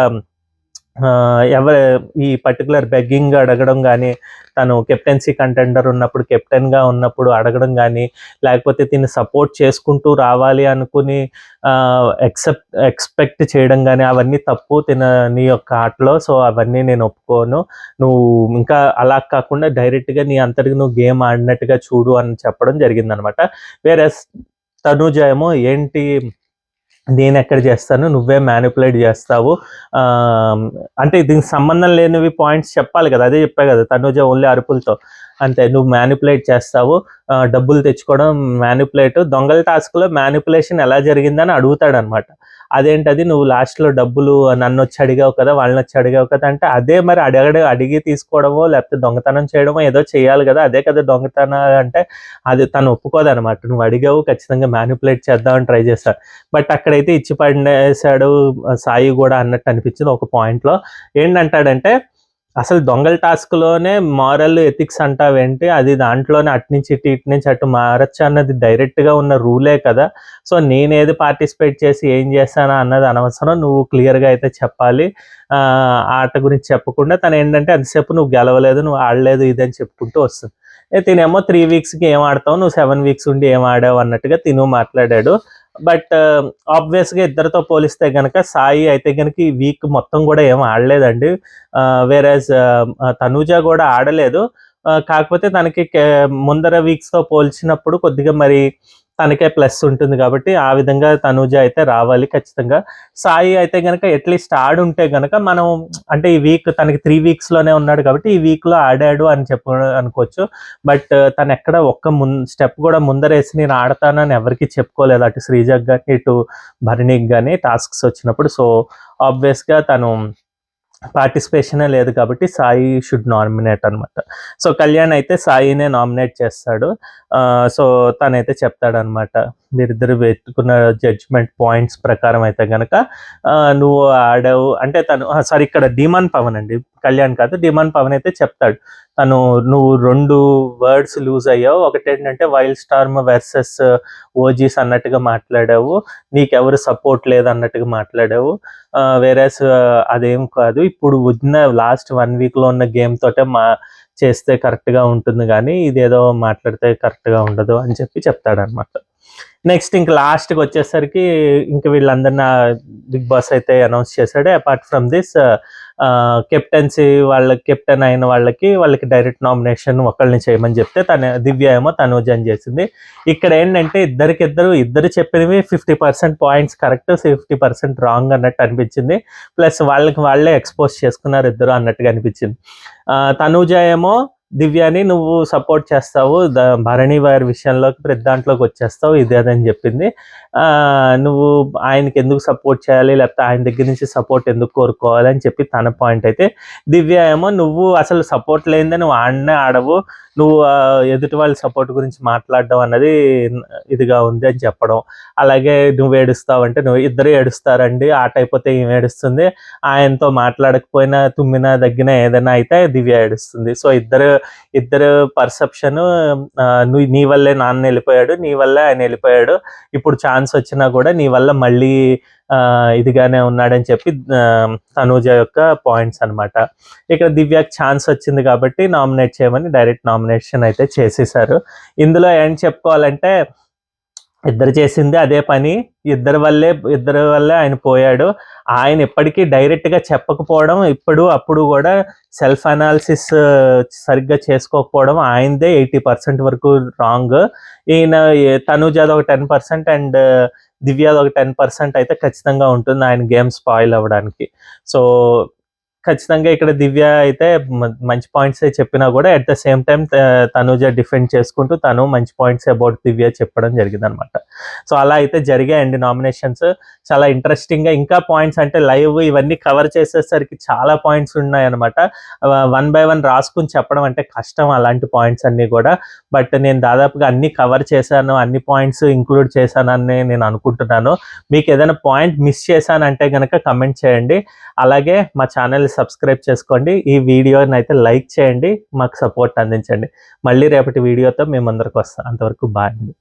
Speaker 1: ఈ పర్టికులర్ బెగ్గింగ్ అడగడం కానీ, తను కెప్టెన్సీ కంటెండర్ ఉన్నప్పుడు కెప్టెన్గా ఉన్నప్పుడు అడగడం కానీ, లేకపోతే తిని సపోర్ట్ చేసుకుంటూ రావాలి అనుకుని ఎక్స్పెక్ట్ చేయడం కానీ, అవన్నీ తప్పు నీ యొక్క ఆటలో. సో అవన్నీ నేను ఒప్పుకోను. నువ్వు ఇంకా అలా కాకుండా డైరెక్ట్గా నీ అంతటికి నువ్వు గేమ్ ఆడినట్టుగా చూడు అని చెప్పడం జరిగిందనమాట. వేరే తనూజ ఏమో ఏంటి నేను ఎక్కడ చేస్తాను, నువ్వే మ్యానిపులేట్ చేస్తావు, అంటే దీనికి సంబంధం లేనివి పాయింట్స్ చెప్పాలి కదా, అదే చెప్పా కదా తనుజ ఓన్లీ అరుపులతో అంతే. నువ్వు మ్యానిపులేట్ చేస్తావు, డబ్బులు తెచ్చుకోవడం మ్యానిపులేట్, దొంగల టాస్క్లో మ్యానిపులేషన్ ఎలా జరిగిందని అడుగుతాడు అనమాట. అదేంటది నువ్వు లాస్ట్లో డబ్బులు నన్ను వచ్చి అడిగావు కదా, వాళ్ళని వచ్చి అడిగావు కదా అంటే, అదే మరి అడిగి తీసుకోవడమో లేకపోతే దొంగతనం చేయడమో ఏదో చేయాలి కదా, అదే కదా దొంగతనం అంటే. అది తను ఒప్పుకోదనమాట. నువ్వు అడిగావు, ఖచ్చితంగా మ్యానిపులేట్ చేద్దామని ట్రై చేస్తాడు. బట్ అక్కడైతే ఇచ్చి పడేశాడు సాయి కూడా అన్నట్టు అనిపించింది ఒక పాయింట్లో. ఏంటంటాడంటే, అసలు దొంగల టాస్క్లోనే మారల్ ఎథిక్స్ అంటావేంటి, అది దాంట్లోనే అటు నుంచి ఇటు నుంచి అటు మారచ్చు అన్నది డైరెక్ట్గా ఉన్న రూలే కదా. సో నేనేది పార్టిసిపేట్ చేసి ఏం చేస్తానా అన్నది అనవసరం, నువ్వు క్లియర్గా అయితే చెప్పాలి. ఆట గురించి చెప్పకుండా తను ఏంటంటే అంతసేపు నువ్వు గెలవలేదు, నువ్వు ఆడలేదు, ఇదని చెప్పుకుంటూ వస్తుంది. తినేమో 3 వీక్స్కి ఏం ఆడతావు, నువ్వు 7 వీక్స్ ఉండి ఏం ఆడావు అన్నట్టుగా తిను మాట్లాడాడు. బట్ ఆబ్వియస్గా ఇద్దరితో పోలిస్తే కనుక సాయి అయితే కనుక ఈ వీక్ మొత్తం కూడా ఏం ఆడలేదండి. వేరేజ్ తనూజ కూడా ఆడలేదు. కాకపోతే తనకి ముందర వీక్స్తో పోల్చినప్పుడు కొద్దిగా మరి తనకే ప్లస్ ఉంటుంది కాబట్టి ఆ విధంగా తనూజ అయితే రావాలి ఖచ్చితంగా. సాయి అయితే కనుక అట్లీస్ట్ ఆడుంటే కనుక మనం అంటే ఈ వీక్ తనకి 3 వీక్స్లోనే ఉన్నాడు కాబట్టి ఈ వీక్లో ఆడాడు అని అనుకోవచ్చు. బట్ తను ఎక్కడ ఒక్క స్టెప్ కూడా ముందరేసి నేను ఆడతానని ఎవరికి చెప్పుకోలేదు, అటు శ్రీజకు కానీ ఇటు భరణికి కానీ టాస్క్స్ వచ్చినప్పుడు. సో ఆబ్వియస్గా తను పార్టిసిపేషనే లేదు కాబట్టి సాయి షుడ్ నామినేట్ అనమాట. సో కళ్యాణ్ అయితే సాయినే నామినేట్ చేస్తాడు. సో తనైతే చెప్తాడనమాట, మీరిద్దరు పెట్టుకున్న జడ్జ్మెంట్ పాయింట్స్ ప్రకారం అయితే కనుక నువ్వు ఆడావు అంటే సారీ ఇక్కడ డిమాన్ పవన్ అండి, కళ్యాణ్ కాదు, డిమాన్ పవన్ అయితే చెప్తాడు, నువ్వు 2 వర్డ్స్ లూజ్ అయ్యావు. ఒకటేంటంటే వైల్డ్ స్టార్మ్ వర్సెస్ ఓజీస్ అన్నట్టుగా మాట్లాడావు, నీకెవరు సపోర్ట్ లేదు అన్నట్టుగా మాట్లాడావు. వేరేస్ అదేం కాదు, ఇప్పుడు ఉన్న లాస్ట్ 1 వీక్లో ఉన్న గేమ్ తోటే చేస్తే కరెక్ట్గా ఉంటుంది కానీ ఇదేదో మాట్లాడితే కరెక్ట్గా ఉండదు అని చెప్తాడనమాట. నెక్స్ట్ ఇంక లాస్ట్కి వచ్చేసరికి ఇంక వీళ్ళందరినీ బిగ్ బాస్ అయితే అనౌన్స్ చేశాడు. Apart from this captaincy captain అయిన వాళ్ళకి డైరెక్ట్ నామినేషన్ ఒకళ్ళని చేయమని చెప్తే దివ్య ఏమో తనూజ అని చేసింది. ఇక్కడ ఏంటంటే ఇద్దరు చెప్పినవి 50% పాయింట్స్ కరెక్ట్, 50% రాంగ్ అన్నట్టు అనిపించింది. ప్లస్ వాళ్ళే ఎక్స్పోజ్ చేసుకున్నారు ఇద్దరు అన్నట్టుగా అనిపించింది. తనూజ ఏమో దివ్యాని నువ్వు సపోర్ట్ చేస్తావు, భరణి వారి విషయంలోకి ప్రతి దాంట్లోకి వచ్చేస్తావు ఇది అదని చెప్పింది. నువ్వు ఆయనకి ఎందుకు సపోర్ట్ చేయాలి, లేకపోతే ఆయన దగ్గర నుంచి సపోర్ట్ ఎందుకు కోరుకోవాలి అని చెప్పి తన పాయింట్ అయితే, దివ్య ఏమో నువ్వు అసలు సపోర్ట్ లేనిదే నువ్వు ఆడవు, నువ్వు ఎదుటి వాళ్ళ సపోర్ట్ గురించి మాట్లాడడం అన్నది ఇదిగా ఉంది అని చెప్పడం. అలాగే నువ్వు ఏడుస్తావు అంటే ఇద్దరు ఏడుస్తారండి, ఆట అయిపోతే ఏం ఏడుస్తుంది, ఆయనతో మాట్లాడకపోయినా తుమ్మినా దగ్గినా ఏదైనా అయితే దివ్య ఏడుస్తుంది. సో ఇద్దరు పర్సెప్షన్, నీ వల్లే నాన్న వెళ్ళిపోయాడు, నీ వల్లే ఆయన వెళ్ళిపోయాడు, ఇప్పుడు ఛాన్స్ వచ్చినా కూడా నీ వల్ల మళ్ళీ ఇదిగానే ఉన్నాడని చెప్పి తనూజ యొక్క పాయింట్స్ అనమాట. ఇక్కడ దివ్యకి ఛాన్స్ వచ్చింది కాబట్టి నామినేట్ చేయమని డైరెక్ట్ నామినేషన్ అయితే చేసేసారు. ఇందులో ఏం చెప్పుకోవాలంటే ఇద్దరు చేసింది అదే పని, ఇద్దరి వల్లే ఆయన పోయాడు. ఆయన ఎప్పటికీ డైరెక్ట్గా చెప్పకపోవడం, అప్పుడు కూడా సెల్ఫ్ అనాలిసిస్ సరిగ్గా చేసుకోకపోవడం ఆయనదే 80% వరకు రాంగ్. తనూజాది ఒక 10% అండ్ దివ్యాది ఒక 10% అయితే ఖచ్చితంగా ఉంటుంది ఆయన గేమ్ స్పాయిల్ అవ్వడానికి. సో ఖచ్చితంగా ఇక్కడ దివ్య అయితే మంచి పాయింట్స్ చెప్పినా కూడా at the same time Tanuja defend చేసుకుంటూ తను మంచి పాయింట్స్ అబౌట్ దివ్య చెప్పడం జరిగింది అనమాట. సో అలా అయితే జరిగాయండి నామినేషన్స్. చాలా ఇంట్రెస్టింగ్గా ఇంకా పాయింట్స్ అంటే లైవ్ ఇవన్నీ కవర్ చేసేసరికి చాలా పాయింట్స్ ఉన్నాయన్నమాట. 1 బై 1 రాసుకుని చెప్పడం అంటే కష్టం అలాంటి పాయింట్స్ అన్నీ కూడా. బట్ నేను దాదాపుగా అన్ని కవర్ చేశాను, అన్ని పాయింట్స్ ఇంక్లూడ్ చేశానని నేను అనుకుంటున్నాను. మీకు ఏదైనా పాయింట్ మిస్ చేశానంటే కనుక కమెంట్ చేయండి. అలాగే మా ఛానల్ని సబ్స్క్రైబ్ చేసుకోండి. ఈ వీడియోని అయితే లైక్ చేయండి, మాకు సపోర్ట్ అందించండి. మళ్ళీ రేపటి వీడియోతో మేము అందరికి వస్తాం. అంతవరకు బాయ్ అండి.